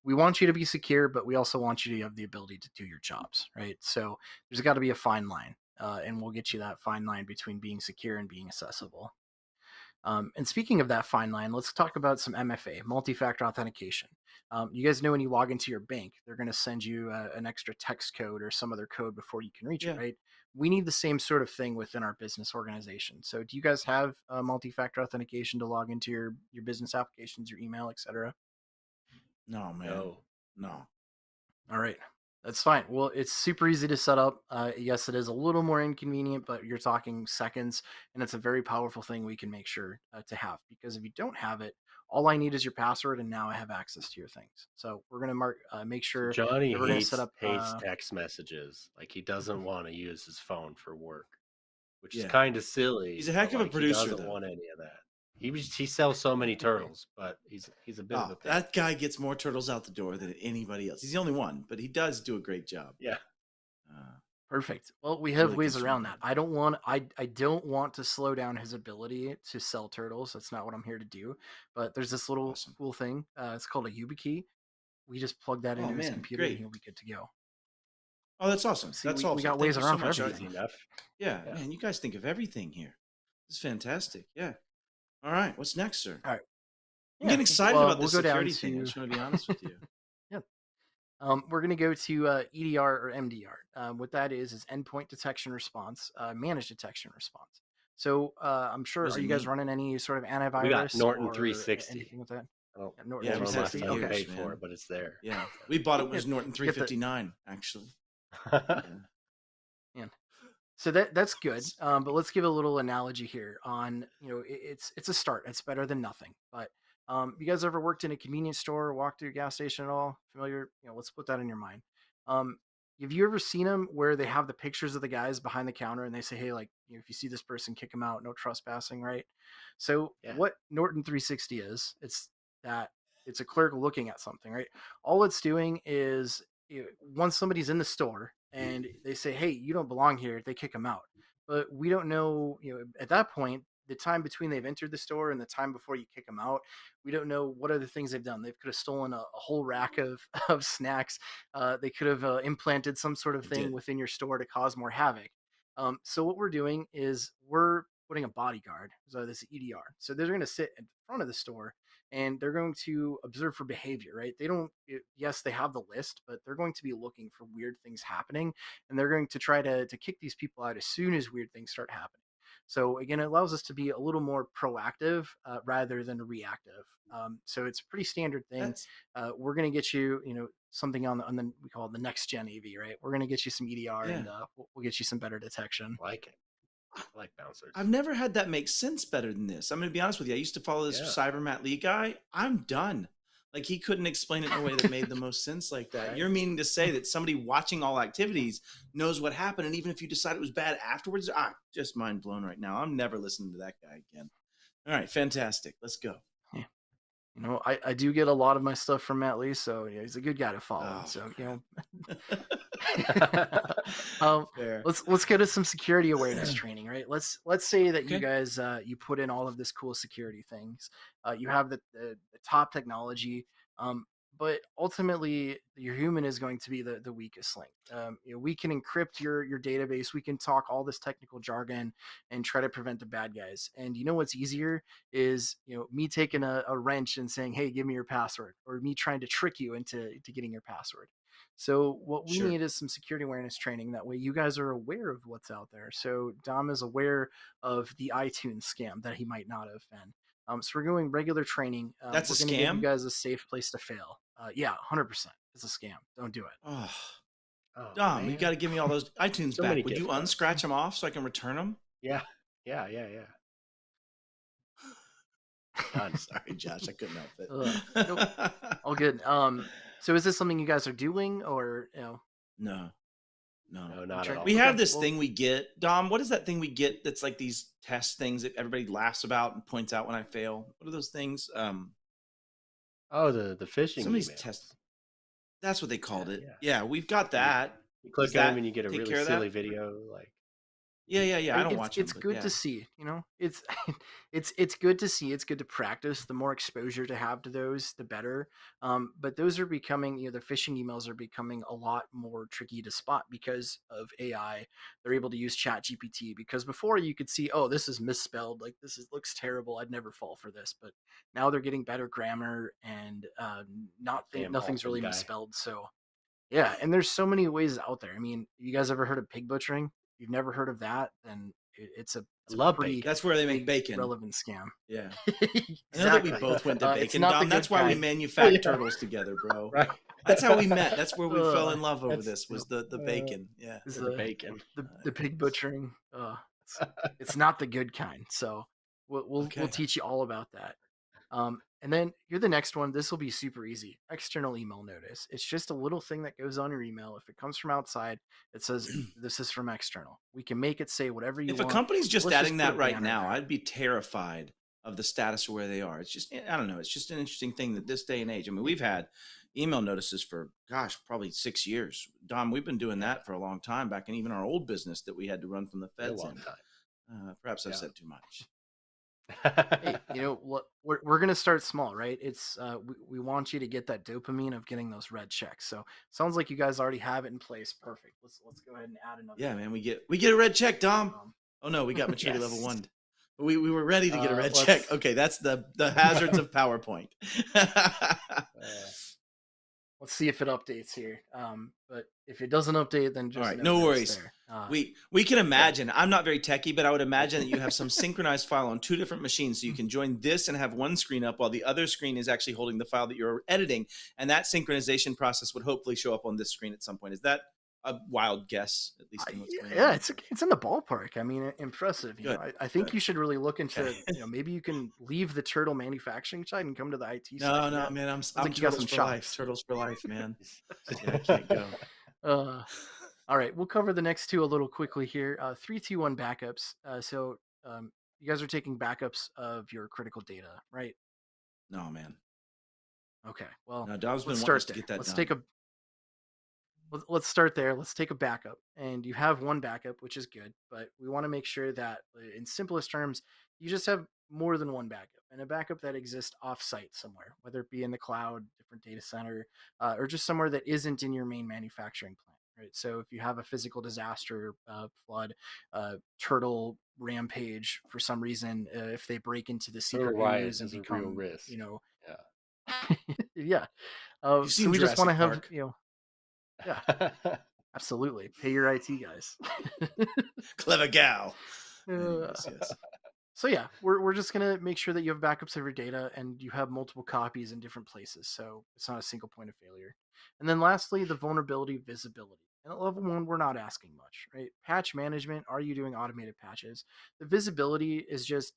Speaker 11: We want you to be secure, but we also want you to have the ability to do your jobs, right? So there's got to be a fine line, and we'll get you that fine line between being secure and being accessible. And speaking of that fine line, let's talk about some MFA, multi-factor authentication. You guys know when you log into your bank, they're going to send you an extra text code or some other code before you can reach it, right? We need the same sort of thing within our business organization. So do you guys have multi-factor authentication to log into your business applications, your email, etc.?
Speaker 9: No, man. No.
Speaker 11: All right. That's fine. Well, it's super easy to set up. Yes, it is a little more inconvenient, but you're talking seconds, and it's a very powerful thing we can make sure to have. Because if you don't have it, all I need is your password, and now I have access to your things. So we're gonna make sure
Speaker 8: Johnny
Speaker 11: that we're gonna
Speaker 8: hates
Speaker 11: set up
Speaker 8: text messages. Like he doesn't want to use his phone for work, which is
Speaker 9: Yeah.
Speaker 8: kind of silly.
Speaker 9: He's a heck
Speaker 8: but,
Speaker 9: of a
Speaker 8: like,
Speaker 9: producer,
Speaker 8: He doesn't
Speaker 9: though.
Speaker 8: want any of that. He sells so many turtles, but he's a bit of a pain.
Speaker 9: That guy gets more turtles out the door than anybody else. He's the only one, but he does do a great job.
Speaker 8: Yeah.
Speaker 11: Perfect. Well, we have
Speaker 9: Really
Speaker 11: ways
Speaker 9: concerned
Speaker 11: around
Speaker 9: about
Speaker 11: that. I don't want to slow down his ability to sell turtles. That's not what I'm here to do. But there's this little
Speaker 9: Awesome.
Speaker 11: cool thing. It's called a YubiKey. We just plug that
Speaker 9: Oh
Speaker 11: into his
Speaker 9: man,
Speaker 11: computer and
Speaker 9: great.
Speaker 11: he'll be good to go.
Speaker 9: Oh, that's awesome.
Speaker 11: See,
Speaker 9: That's
Speaker 11: we
Speaker 9: awesome.
Speaker 11: got
Speaker 9: Thank
Speaker 11: ways
Speaker 9: you
Speaker 11: around
Speaker 9: so
Speaker 11: for
Speaker 9: much.
Speaker 11: everything.
Speaker 8: Easy enough.
Speaker 9: Yeah,
Speaker 8: Yeah.
Speaker 9: man, you guys think of everything here. This is fantastic. Yeah. All right, what's next, sir?
Speaker 11: All right.
Speaker 9: I'm getting excited
Speaker 11: well,
Speaker 9: about
Speaker 11: we'll
Speaker 9: this
Speaker 11: go down
Speaker 9: security thing. I
Speaker 11: to
Speaker 9: just want to be honest with you.
Speaker 11: yeah. We're going to go to EDR or MDR. What that is endpoint detection response, managed detection response. So I'm sure,
Speaker 9: What does
Speaker 11: are
Speaker 9: it
Speaker 11: you guys
Speaker 9: mean?
Speaker 11: running any sort of
Speaker 8: We got
Speaker 11: antivirus
Speaker 8: Norton
Speaker 11: or
Speaker 8: 360.
Speaker 11: anything with that?
Speaker 8: I don't
Speaker 11: Yeah, Norton
Speaker 9: Yeah,
Speaker 8: know
Speaker 9: we've
Speaker 8: when
Speaker 9: had
Speaker 8: last
Speaker 9: for
Speaker 8: time we
Speaker 11: Okay.
Speaker 9: years,
Speaker 8: paid for
Speaker 9: man.
Speaker 8: it, but it's there.
Speaker 9: Yeah, we bought it when it was
Speaker 11: Yeah,
Speaker 9: Norton
Speaker 11: get the
Speaker 9: 359, actually. Yeah.
Speaker 11: man. So that's good. But let's give a little analogy here on, it's a start. It's better than nothing. But you guys ever worked in a convenience store or walked through a gas station at all? Familiar? Let's put that in your mind. Um, have you ever seen them where they have the pictures of the guys behind the counter and they say, hey, like, if you see this person, kick them out, no trespassing, right? So
Speaker 8: Yeah.
Speaker 11: what Norton 360 is, it's a clerk looking at something, right? All it's doing is once somebody's in the store and they say, hey, you don't belong here, they kick them out. But we don't know, at that point, the time between they've entered the store and the time before you kick them out, we don't know what other things they've done. They could have stolen a whole rack of snacks. They could have implanted some sort of thing within your store to cause more havoc. So what we're doing is we're putting a bodyguard, so this EDR. So they're going to sit in front of the store and they're going to observe for behavior, right? Yes, they have the list, but they're going to be looking for weird things happening and they're going to try to kick these people out as soon as weird things start happening. So again, it allows us to be a little more proactive rather than reactive. So it's a pretty standard thing. We're going to get you, something on the we call it the next gen AV, right? We're going to get you some EDR and we'll get you some better detection.
Speaker 8: I like it. I like bouncers.
Speaker 9: I've never had that make sense better than this. I'm going to be honest with you. I used to follow this Cyber Matt Lee guy. I'm done. Like, he couldn't explain it in a way that made the most sense like that. Right. You're meaning to say that somebody watching all activities knows what happened, and even if you decide it was bad afterwards, just mind blown right now. I'm never listening to that guy again. All right, fantastic. Let's go.
Speaker 11: Yeah. I do get a lot of my stuff from Matt Lee, so he's a good guy to follow. So let's go to some security awareness training, right? Let's say that you guys you put in all of this cool security things. You have the top technology, but ultimately your human is going to be the weakest link. We can encrypt your database, we can talk all this technical jargon and try to prevent the bad guys. And what's easier is me taking a wrench and saying, hey, give me your password, or me trying to trick you into getting your password. So what we need is some security awareness training. That way you guys are aware of what's out there. So Dom is aware of the iTunes scam that he might not have been. So we're going regular training.
Speaker 9: That's
Speaker 11: we're
Speaker 9: a scam?
Speaker 11: Give you guys a safe place to fail. Yeah, 100%. It's a scam. Don't do it.
Speaker 9: Oh Dom, you got to give me all those iTunes back. Would you unscratch them off so I can return them?
Speaker 8: Yeah.
Speaker 9: I'm sorry, Josh. I couldn't help it.
Speaker 11: Nope. All good. So is this something you guys are doing, or
Speaker 9: No,
Speaker 8: not at all.
Speaker 9: We have this thing we get. Dom, what is that thing we get that's like these test things that everybody laughs about and points out when I fail? What are those things?
Speaker 8: The phishing
Speaker 9: Somebody's
Speaker 8: emails.
Speaker 9: test. That's what they called it. Yeah, we've got that.
Speaker 8: You click them and you get a really silly video. Like,
Speaker 9: yeah. I don't watch them.
Speaker 11: It's good to see. It's good to see. It's good to practice. The more exposure to have to those, the better. But those are becoming, the phishing emails are becoming a lot more tricky to spot because of AI. They're able to use ChatGPT, because before you could see, oh, this is misspelled. Like, looks terrible. I'd never fall for this. But now they're getting better grammar and nothing's really misspelled. So yeah, and there's so many ways out there. I mean, you guys ever heard of pig butchering? If you've never heard of that, then it's a pretty
Speaker 9: that's where they make bacon.
Speaker 11: Relevant scam.
Speaker 9: Yeah.
Speaker 11: Exactly.
Speaker 9: I know that we both went to bacon, Dom. That's why we manufactured turtles together, bro.
Speaker 8: Right.
Speaker 9: That's how we met. That's where we fell in love over this, was the bacon. Yeah.
Speaker 8: The bacon.
Speaker 11: The pig butchering. It's not the good kind. So we'll teach you all about that. And then you're the next one. This will be super easy. External email notice. It's just a little thing that goes on your email. If it comes from outside, it says this is from external. We can make it say whatever you want.
Speaker 9: If a company's just adding that right now, I'd be terrified of the status of where they are. It's just, I don't know. It's just an interesting thing that this day and age. I mean, we've had, email notices for, gosh, probably 6 years. Dom, we've been doing that for a long time, back in even our old business that we had to run from the
Speaker 8: A
Speaker 9: feds
Speaker 8: long
Speaker 9: in.
Speaker 8: time.
Speaker 9: Perhaps I've
Speaker 8: Yeah.
Speaker 9: said too much.
Speaker 11: Hey, you know what? We're gonna start small, right? It's we want you to get that dopamine of getting those red checks. So sounds like you guys already have it in place. Perfect. Let's go ahead and add another.
Speaker 9: Yeah, man, we get a red check, Dom. Oh no, we got maturity level
Speaker 11: Yes.
Speaker 9: 1. We were ready to get a red check.
Speaker 11: Let's
Speaker 9: Okay, that's the hazards of PowerPoint.
Speaker 11: let's see if it updates here. But if it doesn't update, then
Speaker 9: All
Speaker 11: just
Speaker 9: right,
Speaker 11: know
Speaker 9: no
Speaker 11: that
Speaker 9: worries.
Speaker 11: it's there.
Speaker 9: We can imagine. I'm not very techie, but I would imagine that you have some synchronized file on 2 different machines, so you can join this and have one screen up while the other screen is actually holding the file that you're editing, and that synchronization process would hopefully show up on this screen at some point. Is that a wild guess, at least in what's going on?
Speaker 11: Yeah, it's in the ballpark. I mean, impressive. You
Speaker 9: Good,
Speaker 11: know, I think
Speaker 9: good.
Speaker 11: you should really look into.
Speaker 9: Okay.
Speaker 11: You know, maybe you can leave the turtle manufacturing side and come to the IT side.
Speaker 9: No,
Speaker 11: You
Speaker 9: no,
Speaker 11: got-
Speaker 9: man, I'm
Speaker 11: like you got
Speaker 9: turtles
Speaker 11: some
Speaker 9: for life.
Speaker 11: chops.
Speaker 9: Turtles for life, man. Yeah, I can't go.
Speaker 11: All right, we'll cover the next 2 a little quickly here. 3, 2, 1 backups. You guys are taking backups of your critical data, right?
Speaker 9: No, man.
Speaker 11: Okay. Well,
Speaker 9: No, Dom's been
Speaker 11: let's
Speaker 9: wanting us
Speaker 11: start
Speaker 9: to
Speaker 11: there.
Speaker 9: get that
Speaker 11: Let's
Speaker 9: done.
Speaker 11: take a let's start there. Let's take a backup. And you have one backup, which is good, but we want to make sure that in simplest terms, you just have more than one backup, and a backup that exists offsite somewhere, whether it be in the cloud, different data center, or just somewhere that isn't in your main manufacturing plant. Right. So if you have a physical disaster, flood, turtle rampage for some reason, if they break into the
Speaker 8: Turtle
Speaker 11: secret
Speaker 8: riot
Speaker 11: ooze and
Speaker 8: is a real
Speaker 11: become,
Speaker 8: risk.
Speaker 11: you know,
Speaker 8: Yeah.
Speaker 11: yeah.
Speaker 9: You've
Speaker 11: So
Speaker 9: seen
Speaker 11: we just want to
Speaker 9: Jurassic
Speaker 11: have,
Speaker 9: Park.
Speaker 11: you know, yeah, absolutely. Pay your IT guys.
Speaker 9: Clever gal.
Speaker 11: Uh,
Speaker 9: Anyways, yes.
Speaker 11: So yeah, we're just gonna make sure that you have backups of your data and you have multiple copies in different places, so it's not a single point of failure. And then lastly, the vulnerability visibility. And at level 1, we're not asking much, right? Patch management, are you doing automated patches? The visibility is just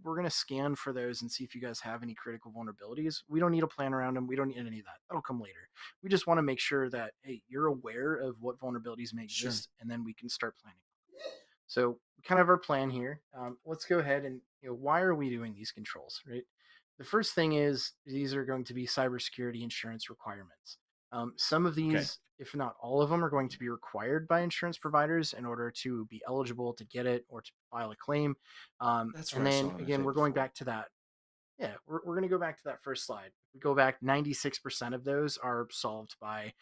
Speaker 11: we're gonna scan for those and see if you guys have any critical vulnerabilities. We don't need a plan around them. We don't need any of that. That'll come later. We just want to make sure that hey, you're aware of what vulnerabilities may
Speaker 9: Sure.
Speaker 11: exist, and then we can start planning. So we kind of have our plan here. Let's go ahead and why are we doing these controls, right? The first thing is these are going to be cybersecurity insurance requirements. Some of these, if not all of them, are going to be required by insurance providers in order to be eligible to get it or to file a claim.
Speaker 9: That's
Speaker 11: And
Speaker 9: where I
Speaker 11: then
Speaker 9: saw an
Speaker 11: again,
Speaker 9: FA
Speaker 11: we're going
Speaker 9: before.
Speaker 11: back to that. Yeah, we're going to go back to that first slide. We go back, 96% of those are solved by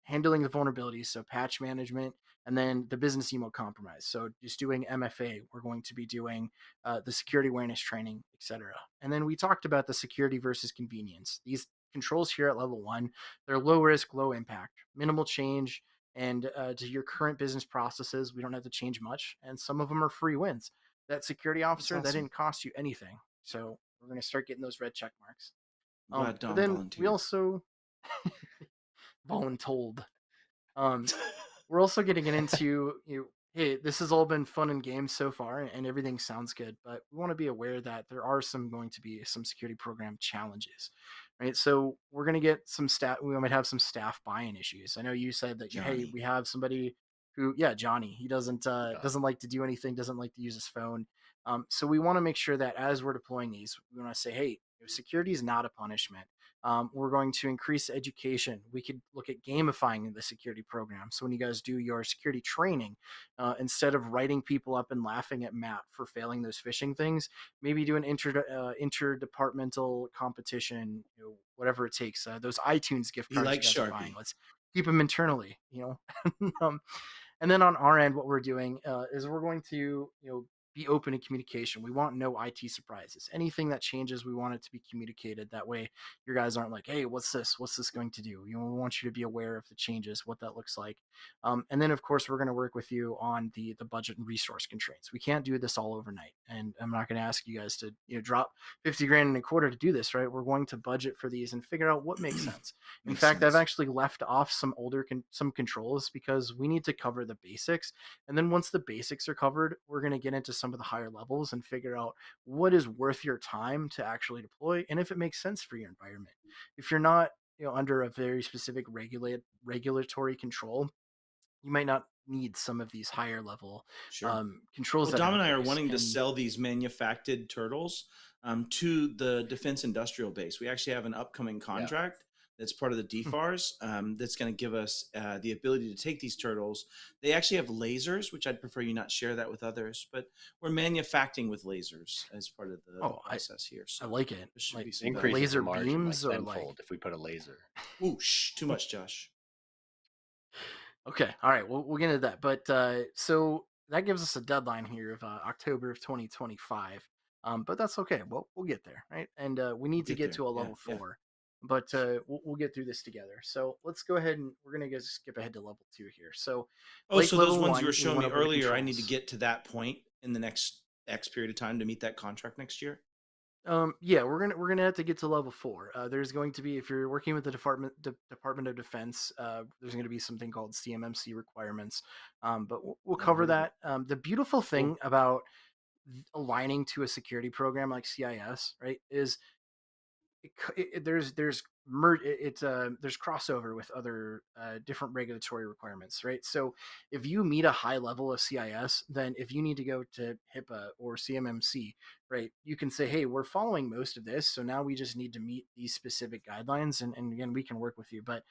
Speaker 11: handling the vulnerabilities, so patch management, and then the business email compromise. So just doing MFA, we're going to be doing the security awareness training, etc. And then we talked about the security versus convenience. These controls here at level 1, they're low risk, low impact, minimal change, and to your current business processes, we don't have to change much. And some of them are free wins. That security officer, that
Speaker 9: awesome.
Speaker 11: didn't cost you anything. So we're going to start getting those red check marks.
Speaker 9: I'm glad Dom
Speaker 11: But then
Speaker 9: volunteered.
Speaker 11: we also voluntold. We're also getting into hey, this has all been fun and games so far, and everything sounds good, but we want to be aware that there are going to be some security program challenges, right? So we're going to get some staff. We might have some staff buy-in issues. I know you said that hey,
Speaker 9: Johnny.
Speaker 11: we have somebody who, Johnny, he doesn't like to do anything, doesn't like to use his phone. So we want to make sure that as we're deploying these, we want to say, hey, security is not a punishment. We're going to increase education. We could look at gamifying the security program. So when you guys do your security training, instead of writing people up and laughing at Matt for failing those phishing things, maybe do an interdepartmental competition, whatever it takes. Those iTunes gift
Speaker 9: Be
Speaker 11: cards
Speaker 9: like
Speaker 11: you guys are
Speaker 9: Sharpie.
Speaker 11: buying, let's keep them internally, and then on our end, what we're doing is we're going to, be open in communication. We want no IT surprises. Anything that changes, we want it to be communicated. That way, your guys aren't like, "Hey, what's this? What's this going to do?" We want you to be aware of the changes, what that looks like. And then, of course, we're going to work with you on the budget and resource constraints. We can't do this all overnight, and I'm not going to ask you guys to drop 50 grand in a quarter to do this. Right? We're going to budget for these and figure out what makes sense. In fact, I've actually left off some older some controls because we need to cover the basics. And then once the basics are covered, we're going to get into some of the higher levels and figure out what is worth your time to actually deploy and if it makes sense for your environment. If you're not under a very specific regulatory control, you might not need some of these higher level controls.
Speaker 9: Well, Dom and I are wanting to sell these manufactured turtles to the defense industrial base. We actually have an upcoming contract that's part of the DFARS that's going to give us the ability to take these turtles. They actually have lasers, which I'd prefer you not share that with others, but we're manufacturing with lasers as part of the process here.
Speaker 11: I
Speaker 9: So
Speaker 11: like it.
Speaker 9: there should
Speaker 11: Like
Speaker 9: be some
Speaker 8: Increases
Speaker 11: laser
Speaker 8: the margin like
Speaker 11: beams or like
Speaker 8: tenfold if we put a laser.
Speaker 9: Ooh, too much, Josh.
Speaker 11: Okay. All right. We'll get into that. But so that gives us a deadline here of October of 2025. But that's okay. We'll get there, right? And we need to
Speaker 9: get
Speaker 11: get
Speaker 9: there.
Speaker 11: to a
Speaker 9: Yeah,
Speaker 11: level
Speaker 9: yeah.
Speaker 11: 4. But we'll get through this together. So let's go ahead and we're gonna go skip ahead to level 2 here. So
Speaker 9: Oh,
Speaker 11: like
Speaker 9: so those
Speaker 11: level
Speaker 9: ones
Speaker 11: 1,
Speaker 9: you were
Speaker 11: we
Speaker 9: showing
Speaker 11: went
Speaker 9: me
Speaker 11: over the
Speaker 9: earlier, I need to
Speaker 11: controls.
Speaker 9: get to that point in the next X period of time to meet that contract next year?
Speaker 11: Yeah, we're gonna have to get to level 4. There's going to be, if you're working with the Department of Defense, there's going to be something called CMMC requiremments. But we'll
Speaker 9: Never
Speaker 11: cover
Speaker 9: heard of it.
Speaker 11: that. The beautiful thing
Speaker 9: Cool.
Speaker 11: about aligning to a security program like CIS, right, is there's crossover with other different regulatory requirements, right? So if you meet a high level of CIS, then if you need to go to HIPAA or CMMC, right, you can say, hey, we're following most of this, so now we just need to meet these specific guidelines, and again, we can work with you. But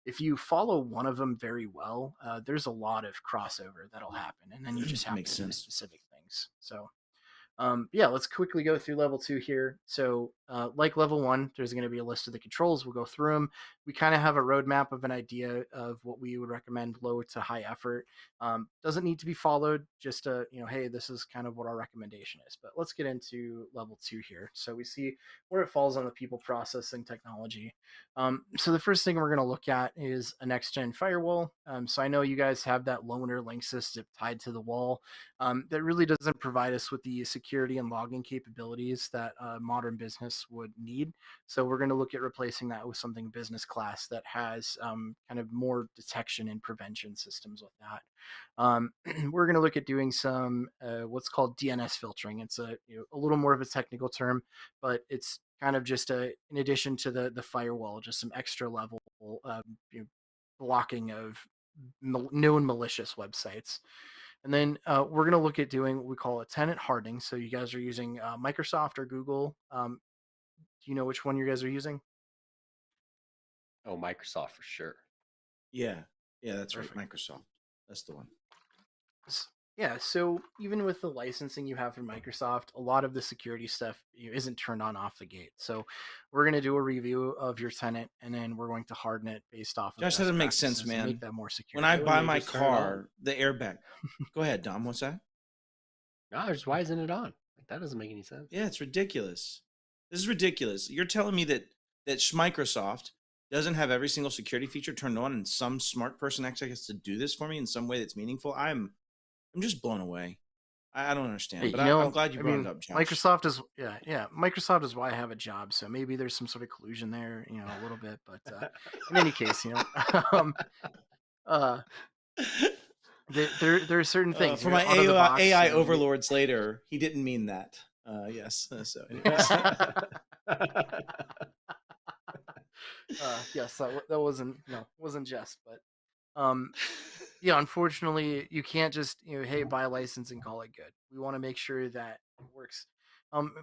Speaker 11: if you follow one of them very well, there's a lot of crossover that'll happen, and then you just have
Speaker 9: Makes
Speaker 11: to do
Speaker 9: sense.
Speaker 11: specific things. So yeah, let's quickly go through level 2 here. So like level 1, there's going to be a list of the controls. We'll go through them. We kind of have a roadmap of an idea of what we would recommend low to high effort. Doesn't need to be followed, just hey, this is kind of what our recommendation is. But let's get into level 2 here. So we see where it falls on the people processing technology. So the first thing we're going to look at is a next-gen firewall. So I know you guys have that loaner Linksys zip tied to the wall. That really doesn't provide us with the security and logging capabilities that a modern business would need. So we're going to look at replacing that with something business class that has kind of more detection and prevention systems with that. We're going to look at doing some what's called DNS filtering. It's a little more of a technical term, but it's kind of just in addition to the firewall, just some extra level blocking of known malicious websites. And then we're going to look at doing what we call a tenant hardening. So you guys are using Microsoft or Google. Do you know which one you guys are using?
Speaker 8: Oh, Microsoft for sure.
Speaker 9: Yeah. Yeah, that's
Speaker 11: Perfect.
Speaker 9: right. Microsoft. That's the one.
Speaker 11: Yeah, so even with the licensing you have from Microsoft, a lot of the security stuff isn't turned on off the gate. So we're going to do a review of your tenant, and then we're going to harden it based off of
Speaker 9: Josh, that doesn't
Speaker 11: best
Speaker 9: make sense,
Speaker 11: practices and
Speaker 9: man.
Speaker 11: make that more secure.
Speaker 9: When I
Speaker 8: Why
Speaker 9: buy
Speaker 8: wouldn't they
Speaker 9: my
Speaker 8: just turn it on?
Speaker 9: car, the airbag. Go ahead, Dom. What's that?
Speaker 8: No, just why isn't it on? Like that doesn't make any sense.
Speaker 9: Yeah, it's ridiculous. This is ridiculous. You're telling me that Microsoft doesn't have every single security feature turned on, and some smart person actually has to do this for me in some way that's meaningful. I'm just blown away. I don't understand,
Speaker 11: Hey,
Speaker 9: but I'm glad you brought it up, Josh.
Speaker 11: Microsoft is Microsoft is why I have a job. So maybe there's some sort of collusion there, a little bit. But in any case, there are certain things
Speaker 9: For my
Speaker 11: out of the box,
Speaker 9: AI overlords later, he didn't mean that. Yes. So, anyways.
Speaker 11: Yes, that wasn't just, but yeah, unfortunately, you can't just hey, buy a license and call it good. We want to make sure that it works,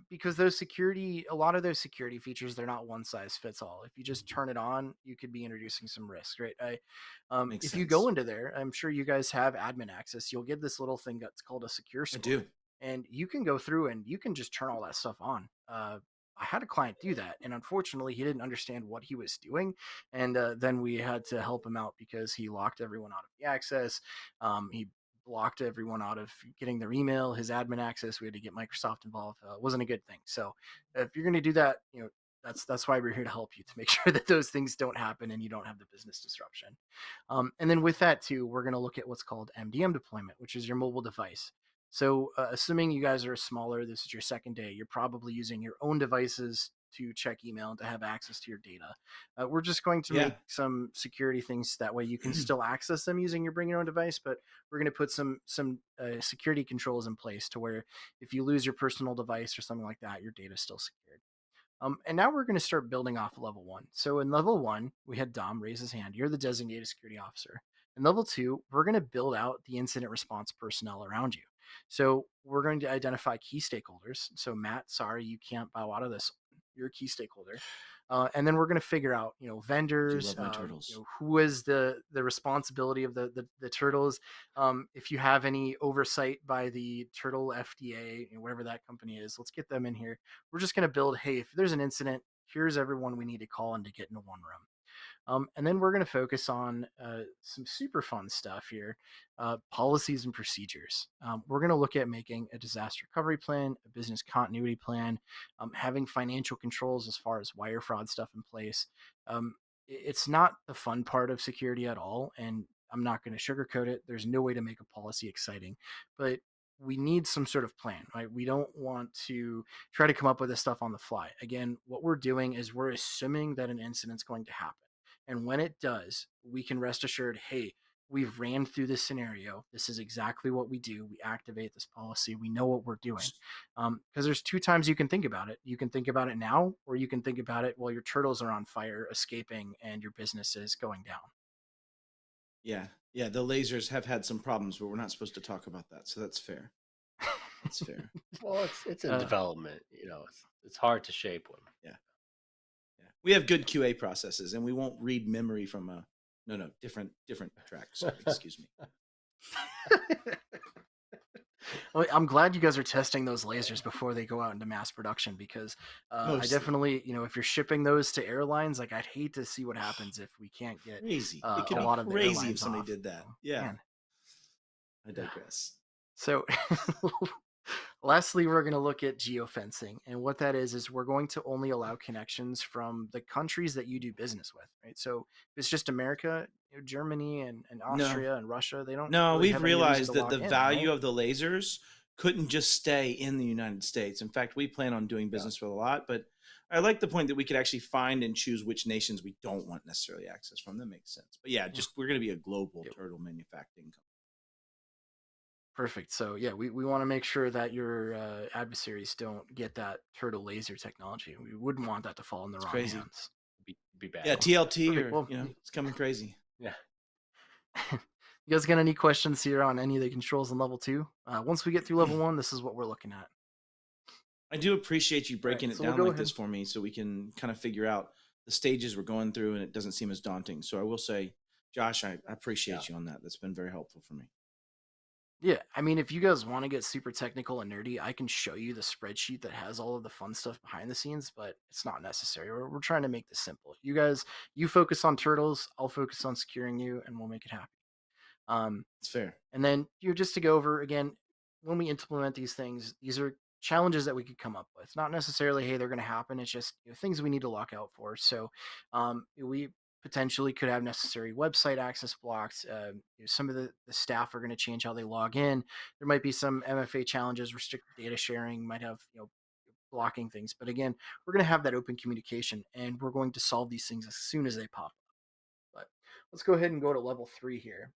Speaker 11: because a lot of those security features, they're not one size fits all. If you just turn it on, you could be introducing some risk, right?
Speaker 9: Makes
Speaker 11: if you
Speaker 9: sense.
Speaker 11: go into there, I'm sure you guys have admin access. You'll get this little thing that's called a secure score.
Speaker 9: I do.
Speaker 11: And you can go through and you can just turn all that stuff on. I had a client do that, and unfortunately, he didn't understand what he was doing, and then we had to help him out because he locked everyone out of the access. He blocked everyone out of getting their email, his admin access. We had to get Microsoft involved. It wasn't a good thing. So if you're going to do that, that's why we're here to help you, to make sure that those things don't happen and you don't have the business disruption. And then with that too, we're going to look at what's called MDM deployment, which is your mobile device. So assuming you guys are smaller, this is your second day, you're probably using your own devices to check email and to have access to your data. We're just going to make some security things that way you can still access them using your bring your own device, but we're going to put some security controls in place to where if you lose your personal device or something like that, your data is still secured. And now we're going to start building off level 1. So in level 1, we had Dom raise his hand. You're the designated security officer. In level 2, we're going to build out the incident response personnel around you. So we're going to identify key stakeholders. So Matt, sorry, you can't bow out of this. you're a key stakeholder. And then we're going to figure out, vendors,
Speaker 9: love my turtles.
Speaker 11: who is the responsibility of the turtles. If you have any oversight by the Turtle FDA, whatever that company is, let's get them in here. We're just going to build, hey, if there's an incident, here's everyone we need to call in to get into one room. And then we're going to focus on some super fun stuff here, policies and procedures. We're going to look at making a disaster recovery plan, a business continuity plan, having financial controls as far as wire fraud stuff in place. It's not the fun part of security at all, and I'm not going to sugarcoat it. There's no way to make a policy exciting, but we need some sort of plan, right? We don't want to try to come up with this stuff on the fly. Again, what we're doing is we're assuming that an incident's going to happen. And when it does, we can rest assured, hey, we've ran through this scenario. This is exactly what we do. We activate this policy. We know what we're doing. Because there's two times you can think about it. You can think about it now, or you can think about it while your turtles are on fire, escaping, and your business is going down.
Speaker 9: Yeah. Yeah. The lasers have had some problems, but we're not supposed to talk about that. So that's fair. That's fair.
Speaker 8: Well, it's in development. It's hard to shape one.
Speaker 9: Yeah. We have good QA processes, and we won't read memory from a different track. Sorry, excuse me.
Speaker 11: Well, I'm glad you guys are testing those lasers before they go out into mass production, because I definitely, if you're shipping those to airlines, like, I'd hate to see what happens if we can't get
Speaker 9: crazy.
Speaker 11: a
Speaker 9: It could
Speaker 11: lot
Speaker 9: be
Speaker 11: of the
Speaker 9: crazy
Speaker 11: airlines
Speaker 9: if somebody
Speaker 11: off.
Speaker 9: did that. Yeah.
Speaker 11: Man.
Speaker 9: I digress.
Speaker 11: So lastly, we're going to look at geofencing. And what that is we're going to only allow connections from the countries that you do business with, right? So if it's just America, Germany and Austria and Russia, they don't.
Speaker 9: No,
Speaker 11: really
Speaker 9: we've
Speaker 11: have any reason
Speaker 9: realized
Speaker 11: to
Speaker 9: that
Speaker 11: log
Speaker 9: the
Speaker 11: in,
Speaker 9: value
Speaker 11: right?
Speaker 9: of the lasers couldn't just stay in the United States. In fact, we plan on doing business with a lot, but I like the point that we could actually find and choose which nations we don't want necessarily access from. That makes sense. But yeah, we're going to be a global turtle manufacturing company.
Speaker 11: Perfect. So yeah, we want to make sure that your adversaries don't get that turtle laser technology. We wouldn't want that to fall in the wrong
Speaker 9: crazy.
Speaker 11: hands.
Speaker 8: Be bad.
Speaker 9: Yeah, TLT
Speaker 11: Perfect.
Speaker 9: or
Speaker 11: Well,
Speaker 9: it's coming crazy.
Speaker 8: Yeah.
Speaker 11: You guys got any questions here on any of the controls in level 2? Once we get through level 1, this is what we're looking at.
Speaker 9: I do appreciate you breaking
Speaker 11: so
Speaker 9: it down
Speaker 11: we'll go
Speaker 9: like this for me, so we can kind of figure out the stages we're going through, and it doesn't seem as daunting. So I will say, Josh, I appreciate you on that. That's been very helpful for me.
Speaker 11: Yeah, I mean, if you guys want to get super technical and nerdy, I can show you the spreadsheet that has all of the fun stuff behind the scenes, but it's not necessary. We're trying to make this simple. You guys, you focus on turtles, I'll focus on securing you, and we'll make it happen.
Speaker 9: It's fair.
Speaker 11: And then just to go over again, when we implement these things, these are challenges that we could come up with. Not necessarily, hey, they're going to happen. It's just things we need to lock out for. So we potentially could have necessary website access blocked. Some of the staff are going to change how they log in. There might be some MFA challenges, restricted data sharing, might have blocking things. But again, we're going to have that open communication, and we're going to solve these things as soon as they pop up. But let's go ahead and go to level 3 here.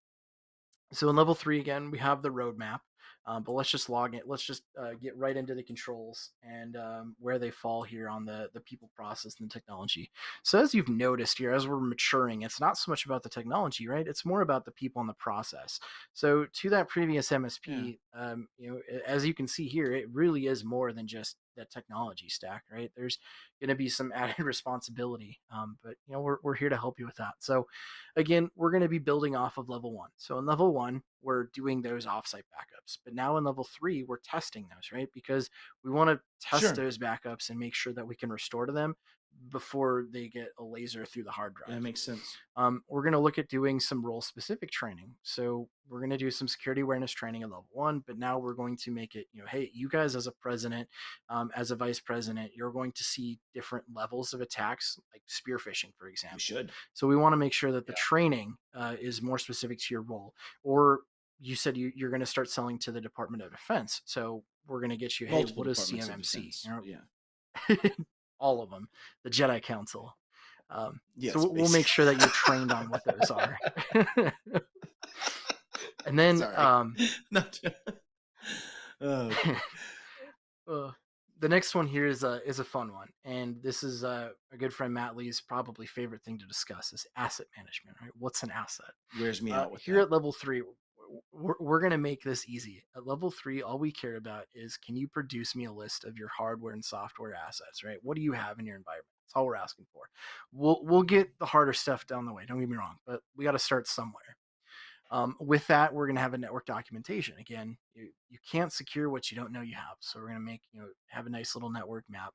Speaker 11: So in level 3, again, we have the roadmap, but let's just log it. Let's just get right into the controls and where they fall here on the people, process, and the technology. So as you've noticed here, as we're maturing, it's not so much about the technology, right? It's more about the people and the process. So to that previous MSP, as you can see here, it really is more than just that technology stack, right? There's going to be some added responsibility, but we're here to help you with that. So again, we're going to be building off of level 1. So in level 1, we're doing those offsite backups, but now in level 3, we're testing those, right? Because we want to test those backups and make sure that we can restore to them before they get a laser through the hard drive.
Speaker 9: That makes sense.
Speaker 11: We're going to look at doing some role specific training. So we're going to do some security awareness training at level 1, but now we're going to make it, hey, you guys as a president, as a vice president, you're going to see different levels of attacks, like spear phishing, for example.
Speaker 9: You should.
Speaker 11: So we want to make sure that the training is more specific to your role. Or you said you're going to start selling to the Department of Defense. So we're going to get you, hey,
Speaker 9: Multiple
Speaker 11: what is
Speaker 9: departments of
Speaker 11: CMMC?
Speaker 9: defense. Yeah.
Speaker 11: All of them, the Jedi Council.
Speaker 9: Yes,
Speaker 11: so we'll make sure that you're trained on what those are. And then the next one here is a fun one, and this is a good friend Matt Lee's probably favorite thing to discuss is asset management. Right? What's an asset?
Speaker 9: Wears me out with
Speaker 11: here
Speaker 9: that.
Speaker 11: at level 3. we're going to make this easy. At level 3, all we care about is, can you produce me a list of your hardware and software assets, right? What do you have in your environment? That's all we're asking for. We'll get the harder stuff down the way. Don't get me wrong, but we got to start somewhere. With that, we're going to have a network documentation. Again, you can't secure what you don't know you have. So we're going to make, have a nice little network map.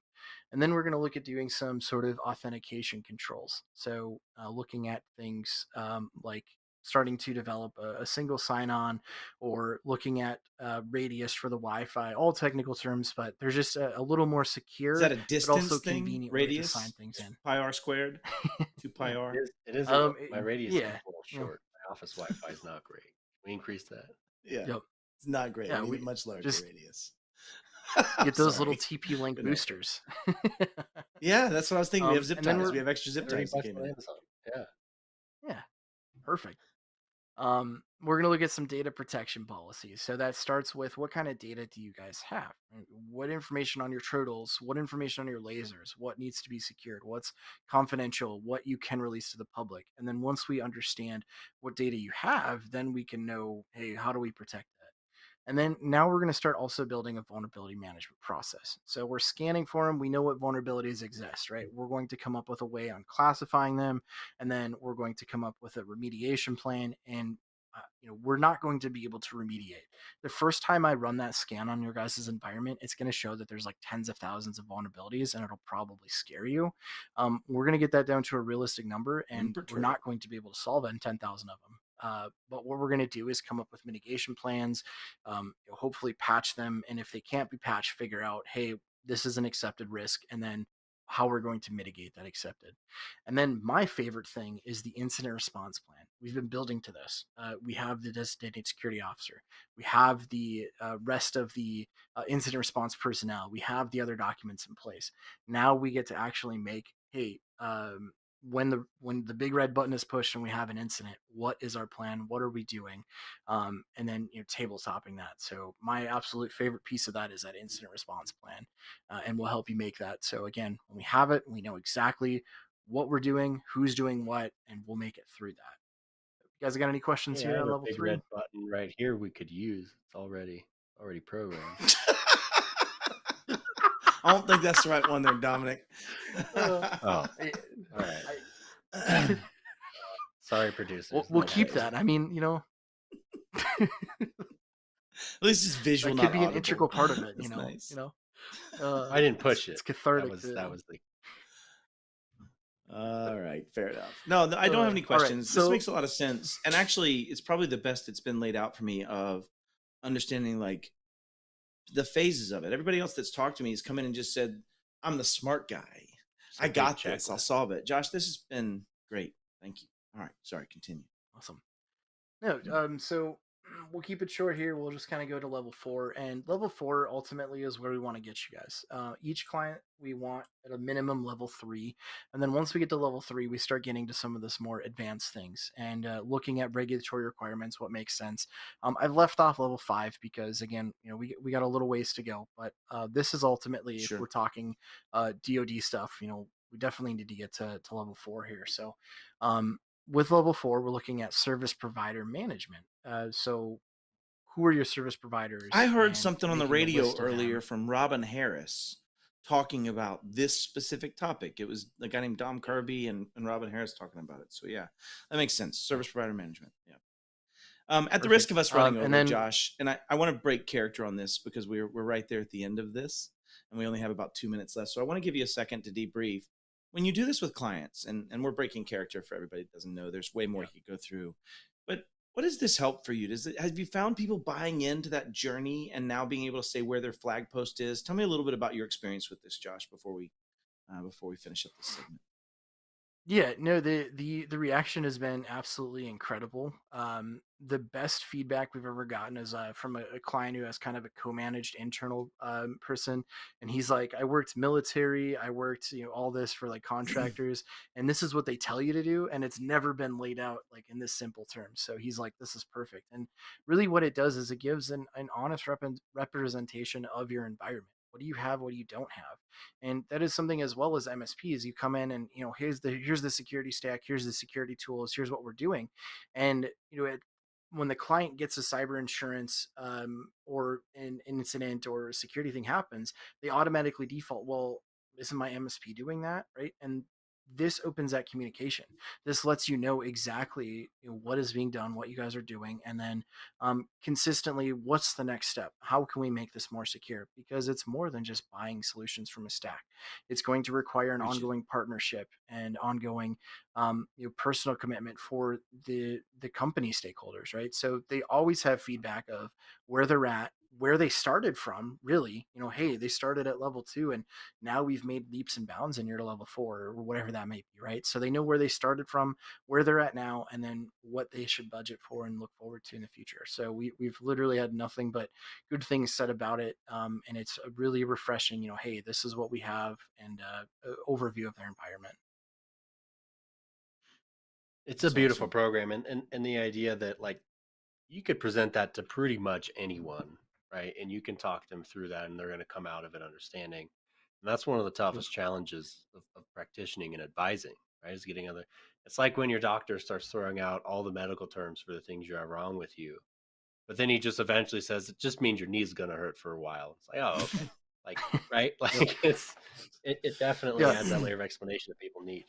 Speaker 11: And then we're going to look at doing some sort of authentication controls. So looking at things like starting to develop a single sign-on, or looking at radius for the Wi-Fi, all technical terms, but there's just a little more secure,
Speaker 9: Is that a
Speaker 11: but
Speaker 9: distance
Speaker 11: also
Speaker 9: thing?
Speaker 11: convenient way to
Speaker 9: Radius?
Speaker 11: sign things in.
Speaker 9: Pi r squared? 2 pi r?
Speaker 8: It is my radius is a little short. My office Wi-Fi is not great. Can we increase that?
Speaker 9: Yeah.
Speaker 11: Yep.
Speaker 9: It's not great.
Speaker 11: Yeah,
Speaker 9: we
Speaker 11: we
Speaker 9: need a much larger
Speaker 11: just
Speaker 9: radius.
Speaker 11: get those
Speaker 9: Sorry.
Speaker 11: little TP-Link
Speaker 9: Good night.
Speaker 11: boosters.
Speaker 9: Yeah, that's what I was thinking. We have zip
Speaker 11: and then
Speaker 9: ties. We have extra zip ties. that
Speaker 8: $30
Speaker 9: came
Speaker 8: on
Speaker 9: in.
Speaker 8: Amazon. Yeah.
Speaker 11: Yeah, perfect. We're going to look at some data protection policies. So that starts with, what kind of data do you guys have? What information on your turtles? What information on your lasers? What needs to be secured? What's confidential? What you can release to the public? And then once we understand what data you have, then we can know, hey, how do we protect that? And then now we're going to start also building a vulnerability management process. So we're scanning for them. We know what vulnerabilities exist, right? We're going to come up with a way on classifying them, and then we're going to come up with a remediation plan. And we're not going to be able to remediate. The first time I run that scan on your guys' environment, it's going to show that there's like tens of thousands of vulnerabilities, and it'll probably scare you. We're going to get that down to a realistic number, and we're not going to be able to solve 10,000 of them. But what we're going to do is come up with mitigation plans, hopefully patch them. And if they can't be patched, figure out, hey, this is an accepted risk, and then how we're going to mitigate that accepted. And then my favorite thing is the incident response plan. We've been building to this. We have the designated security officer. We have the rest of the incident response personnel. We have the other documents in place. Now we get to actually make, hey, when the big red button is pushed and we have an incident, what is our plan? What are we doing? And then table topping that. So my absolute favorite piece of that is that incident response plan, and we'll help you make that. So again, when we have it, we know exactly what we're doing, who's doing what, and we'll make it through that. You guys got any questions
Speaker 8: Hey, I
Speaker 11: here
Speaker 8: have
Speaker 11: on
Speaker 8: a
Speaker 11: level
Speaker 8: big
Speaker 11: 3?
Speaker 8: red button right here we could use. It's already programmed.
Speaker 9: I don't think that's the right one there, Dominic.
Speaker 8: Oh, all right. Sorry, producers.
Speaker 11: We'll keep that. I mean,
Speaker 9: at least it's visual.
Speaker 11: That could
Speaker 9: not
Speaker 11: be an
Speaker 9: audible.
Speaker 11: integral part of it.
Speaker 9: That's nice.
Speaker 8: I didn't push
Speaker 11: It's
Speaker 8: it.
Speaker 11: cathartic.
Speaker 8: That was the.
Speaker 9: All right, fair enough. No, I don't have any questions. This makes a lot of sense, and actually, it's probably the best it's been laid out for me of understanding like the phases of it. Everybody else that's talked to me has come in and just said, "I'm the smart guy. I got this. I'll solve it." Josh, this has been great. Thank you. All right, sorry. Continue.
Speaker 11: Awesome. No, so we'll keep it short here. We'll just kind of go to level 4, and level 4 ultimately is where we want to get you guys. Each client we want at a minimum level 3, and then once we get to level 3, we start getting to some of this more advanced things and looking at regulatory requirements, what makes sense. I've left off level 5 because again, we got a little ways to go, but this is ultimately if we're talking DoD stuff, we definitely need to get to level 4 here. So with level 4, we're looking at service provider management. So who are your service providers?
Speaker 9: I heard something on the radio earlier from Robin Harris talking about this specific topic. It was a guy named Dom Kirby and Robin Harris talking about it. So yeah, that makes sense. Service provider management. Yeah. At the risk of us running over, Josh, and I want to break character on this because we're right there at the end of this, and we only have about 2 minutes left. So I want to give you a second to debrief. When you do this with clients, and we're breaking character for everybody that doesn't know, there's way more you could go through. But what does this help for you? Have you found people buying into that journey and now being able to say where their flag post is? Tell me a little bit about your experience with this, Josh, before we finish up this segment.
Speaker 11: Yeah, no, the reaction has been absolutely incredible. The best feedback we've ever gotten is from a client who has kind of a co-managed internal person, and he's like, I worked military, I worked all this for like contractors, and this is what they tell you to do, and it's never been laid out like in this simple terms. So he's like, this is perfect, and really what it does is it gives an honest representation of your environment. What do you have? What do you don't have? And that is something as well as MSPs. You come in and here's the security stack, here's the security tools, here's what we're doing, and when the client gets a cyber insurance, or an incident or a security thing happens, they automatically default, well, isn't my MSP doing that, right? And this opens that communication. This lets you know exactly, what is being done, what you guys are doing, and then consistently, what's the next step? How can we make this more secure? Because it's more than just buying solutions from a stack. It's going to require an
Speaker 9: Preach it.
Speaker 11: ongoing partnership and ongoing, personal commitment for the company stakeholders, right? So they always have feedback of where they're at, where they started from, really. Hey, they started at level 2 and now we've made leaps and bounds and you're to level 4 or whatever that may be, right? So they know where they started from, where they're at now, and then what they should budget for and look forward to in the future. So we've literally had nothing but good things said about it, and it's a really refreshing, hey, this is what we have, and overview of their environment.
Speaker 8: It's a
Speaker 9: That's
Speaker 8: beautiful
Speaker 9: awesome.
Speaker 8: program, and the idea that like you could present that to pretty much anyone, right? And you can talk them through that, and they're going to come out of it understanding. And that's one of the toughest challenges of practicing and advising, right? Is getting other. It's like when your doctor starts throwing out all the medical terms for the things you have wrong with you, but then he just eventually says it just means your knee's going to hurt for a while. It's like, oh, okay, like right,
Speaker 11: Yep.
Speaker 8: like it definitely
Speaker 11: Yeah.
Speaker 8: adds that layer of explanation that people need.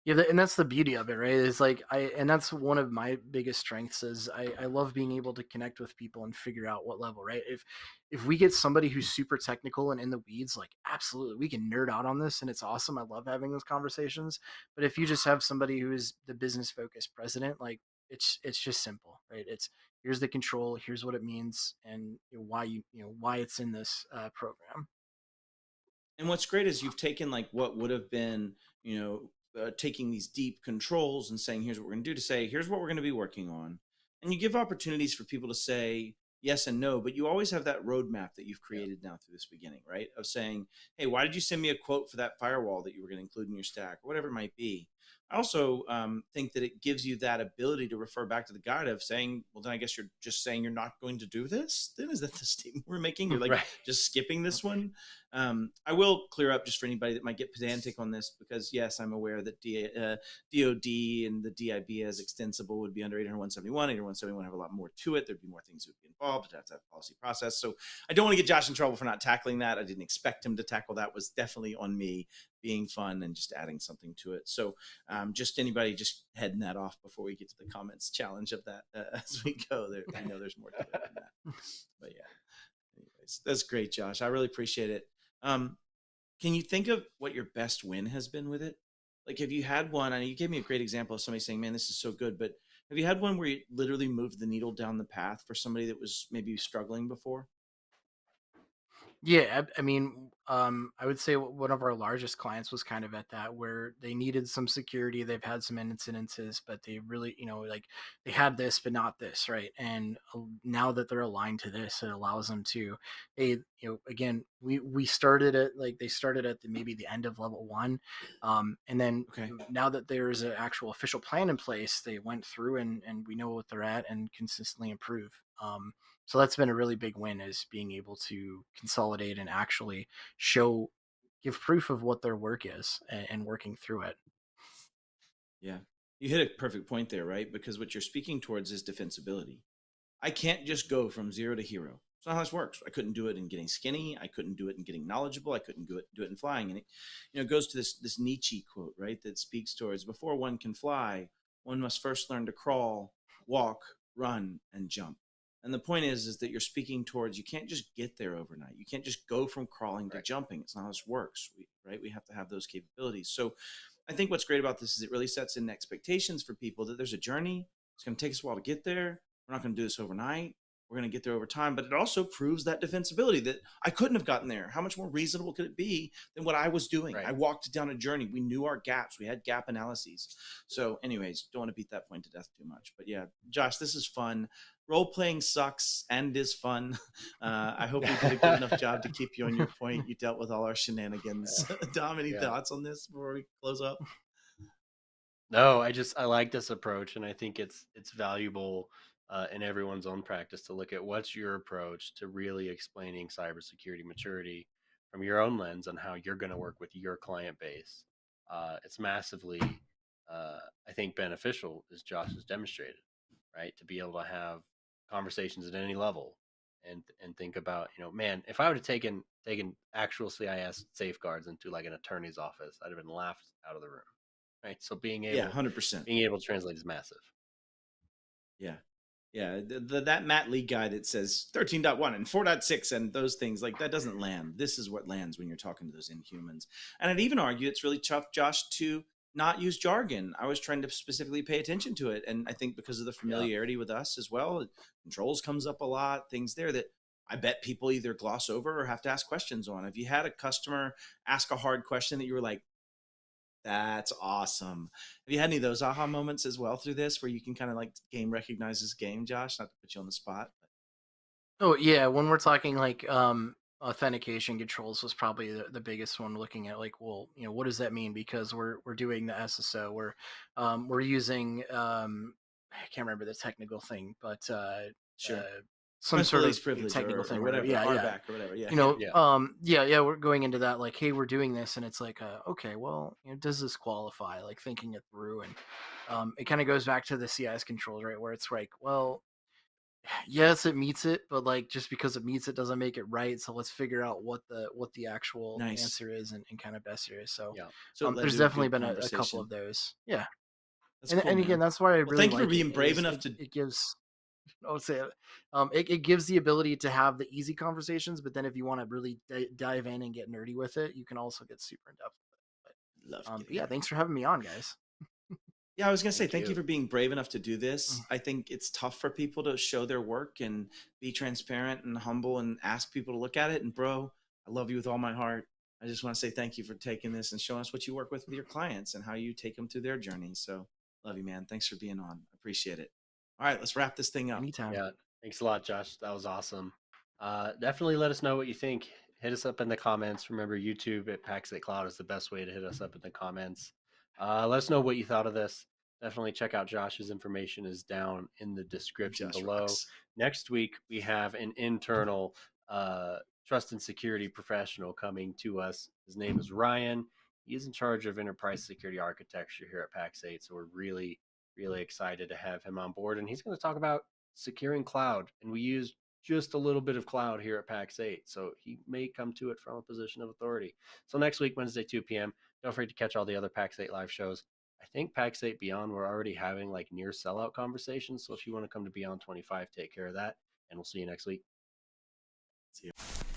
Speaker 11: Yeah, and that's the beauty of it, right? Is like and that's one of my biggest strengths is I love being able to connect with people and figure out what level, right? If we get somebody who's super technical and in the weeds, like absolutely we can nerd out on this and it's awesome. I love having those conversations. But if you just have somebody who is the business focused president, like it's just simple, right? It's here's the control, here's what it means, and why why it's in this program.
Speaker 9: And what's great is you've taken like what would have been, taking these deep controls and saying, here's what we're going to do, to say, here's what we're going to be working on. And you give opportunities for people to say yes and no, but you always have that roadmap that you've created now through this beginning, right? Of saying, hey, why did you send me a quote for that firewall that you were going to include in your stack or whatever it might be? I also think that it gives you that ability to refer back to the guide of saying, well, then I guess you're just saying you're not going to do this. Then is that the statement we're making? You're like
Speaker 8: Right.
Speaker 9: just skipping this one. I will clear up just for anybody that might get pedantic on this, because yes, I'm aware that DoD and the DIB as extensible would be under 80171. 80171 have a lot more to it. There'd be more things that would be involved. It'd have to have policy process. So I don't want to get Josh in trouble for not tackling that. I didn't expect him to tackle that. Was definitely on me, being fun and just adding something to it. So just anybody just heading that off before we get to the comments challenge of that as we go. There, I know there's more to it than that. But yeah, anyways, that's great, Josh. I really appreciate it. Can you think of what your best win has been with it? Like, have you had one? I know you gave me a great example of somebody saying, man, this is so good, but have you had one where you literally moved the needle down the path for somebody that was maybe struggling before?
Speaker 11: Yeah, I mean, I would say one of our largest clients was kind of at that where they needed some security. They've had some incidences, but they really, like they had this, but not this, right? And now that they're aligned to this, it allows them to, hey, again, we started at like they started at maybe the end of level 1, and then
Speaker 9: Okay.
Speaker 11: now that there's an actual official plan in place, they went through and we know what they're at and consistently improve. So that's been a really big win, is being able to consolidate and actually give proof of what their work is and working through it.
Speaker 9: Yeah. You hit a perfect point there, right? Because what you're speaking towards is defensibility. I can't just go from zero to hero. It's not how this works. I couldn't do it in getting skinny. I couldn't do it in getting knowledgeable. I couldn't do it in flying. And it goes to this Nietzsche quote, right? That speaks towards, before one can fly, one must first learn to crawl, walk, run, and jump. And the point is that you're speaking towards, you can't just get there overnight. You can't just go from crawling to jumping. It's not how this works, right? We have to have those capabilities. So I think what's great about this is it really sets in expectations for people that there's a journey. It's going to take us a while to get there. We're not going to do this overnight. We're going to get there over time, but it also proves that defensibility that I couldn't have gotten there. How much more reasonable could it be than what I was doing?
Speaker 8: Right.
Speaker 9: I walked down a journey. We knew our gaps. We had gap analyses. So anyways, don't want to beat that point to death too much, but yeah, Josh, this is fun. Role playing sucks and is fun. I hope we did a good enough job to keep you on your point. You dealt with all our shenanigans. Dom, any thoughts on this before we close up?
Speaker 8: No, I like this approach, and I think it's valuable in everyone's own practice to look at what's your approach to really explaining cybersecurity maturity from your own lens on how you're going to work with your client base. It's massively, I think, beneficial, as Josh has demonstrated. right? To be able to have conversations at any level and think about, man, if I would have taken actual CIS safeguards into like an attorney's office, I'd have been laughed out of the room, right? So being
Speaker 9: Yeah,
Speaker 8: able
Speaker 9: 100%.
Speaker 8: to translate is massive.
Speaker 9: Yeah. Yeah, that Matt Lee guy that says 13.1 and 4.6 and those things, like that doesn't land. This is what lands when you're talking to those inhumans. And I'd even argue it's really tough, Josh, to not use jargon. I was trying to specifically pay attention to it. And I think because of the familiarity with us as well, controls comes up a lot, things there that I bet people either gloss over or have to ask questions on. If you had a customer ask a hard question that you were like, that's awesome. Have you had any of those aha moments as well through this where you can kind of like game recognizes game, Josh? Not to put you on the spot.
Speaker 11: Oh yeah, when we're talking like authentication controls was probably the biggest one. Looking at like, well, what does that mean? Because we're doing the SSO, we're using I can't remember the technical thing, but
Speaker 9: Sure.
Speaker 11: some
Speaker 9: Principal
Speaker 11: sort
Speaker 9: least
Speaker 11: of
Speaker 9: privilege
Speaker 11: technical
Speaker 9: or
Speaker 11: thing,
Speaker 9: whatever,
Speaker 11: Yeah, yeah.
Speaker 9: RBAC or whatever. Yeah.
Speaker 11: Yeah, we're going into that like, hey, we're doing this, and it's like, okay, well, does this qualify? Like thinking it through, and it kind of goes back to the CIS controls, right? Where it's like, well, yes, it meets it, but like just because it meets it doesn't make it right. So let's figure out what the actual
Speaker 9: Nice.
Speaker 11: answer is and kind of best here. So,
Speaker 8: Yeah.
Speaker 9: So it led
Speaker 11: there's
Speaker 9: to a
Speaker 11: definitely
Speaker 9: good
Speaker 11: been a couple
Speaker 9: conversation.
Speaker 11: of those. Yeah.
Speaker 9: That's
Speaker 11: And,
Speaker 9: cool,
Speaker 11: and
Speaker 9: man.
Speaker 11: again, that's why I
Speaker 9: Well,
Speaker 11: really
Speaker 9: thank you for
Speaker 11: like
Speaker 9: being
Speaker 11: it,
Speaker 9: brave
Speaker 11: is
Speaker 9: enough to.
Speaker 11: it gives, I would say, it gives the ability to have the easy conversations, but then if you want to really dive in and get nerdy with it, you can also get super in depth with it.
Speaker 9: Love
Speaker 11: But yeah, thanks for having me on, guys.
Speaker 9: Yeah, I was going to say,
Speaker 8: Thank
Speaker 9: thank you
Speaker 8: you.
Speaker 9: for being brave enough to do this. I think it's tough for people to show their work and be transparent and humble and ask people to look at it. And bro, I love you with all my heart. I just want to say thank you for taking this and showing us what you work with your clients and how you take them through their journey. So love you, man. Thanks for being on. Appreciate it. All right, let's wrap this thing up.
Speaker 11: Anytime.
Speaker 8: Yeah. Thanks a lot, Josh. That was awesome. Definitely let us know what you think. Hit us up in the comments. Remember, YouTube at PaxIT Cloud is the best way to hit us up in the comments. Let us know what you thought of this. Definitely check out Josh's information is down in the description
Speaker 9: Josh
Speaker 8: below.
Speaker 9: rocks.
Speaker 8: Next week, we have an internal trust and security professional coming to us. His name is Ryan. He is in charge of enterprise security architecture here at PaxIT. So we're really, really excited to have him on board. And he's going to talk about securing cloud. And we use just a little bit of cloud here at PaxIT. So he may come to it from a position of authority. So next week, Wednesday, 2 p.m., don't forget to catch all the other PaxIT live shows. I think PaxIT Beyond, we're already having like near sellout conversations. So if you want to come to Beyond 25, take care of that. And we'll see you next week.
Speaker 9: See you.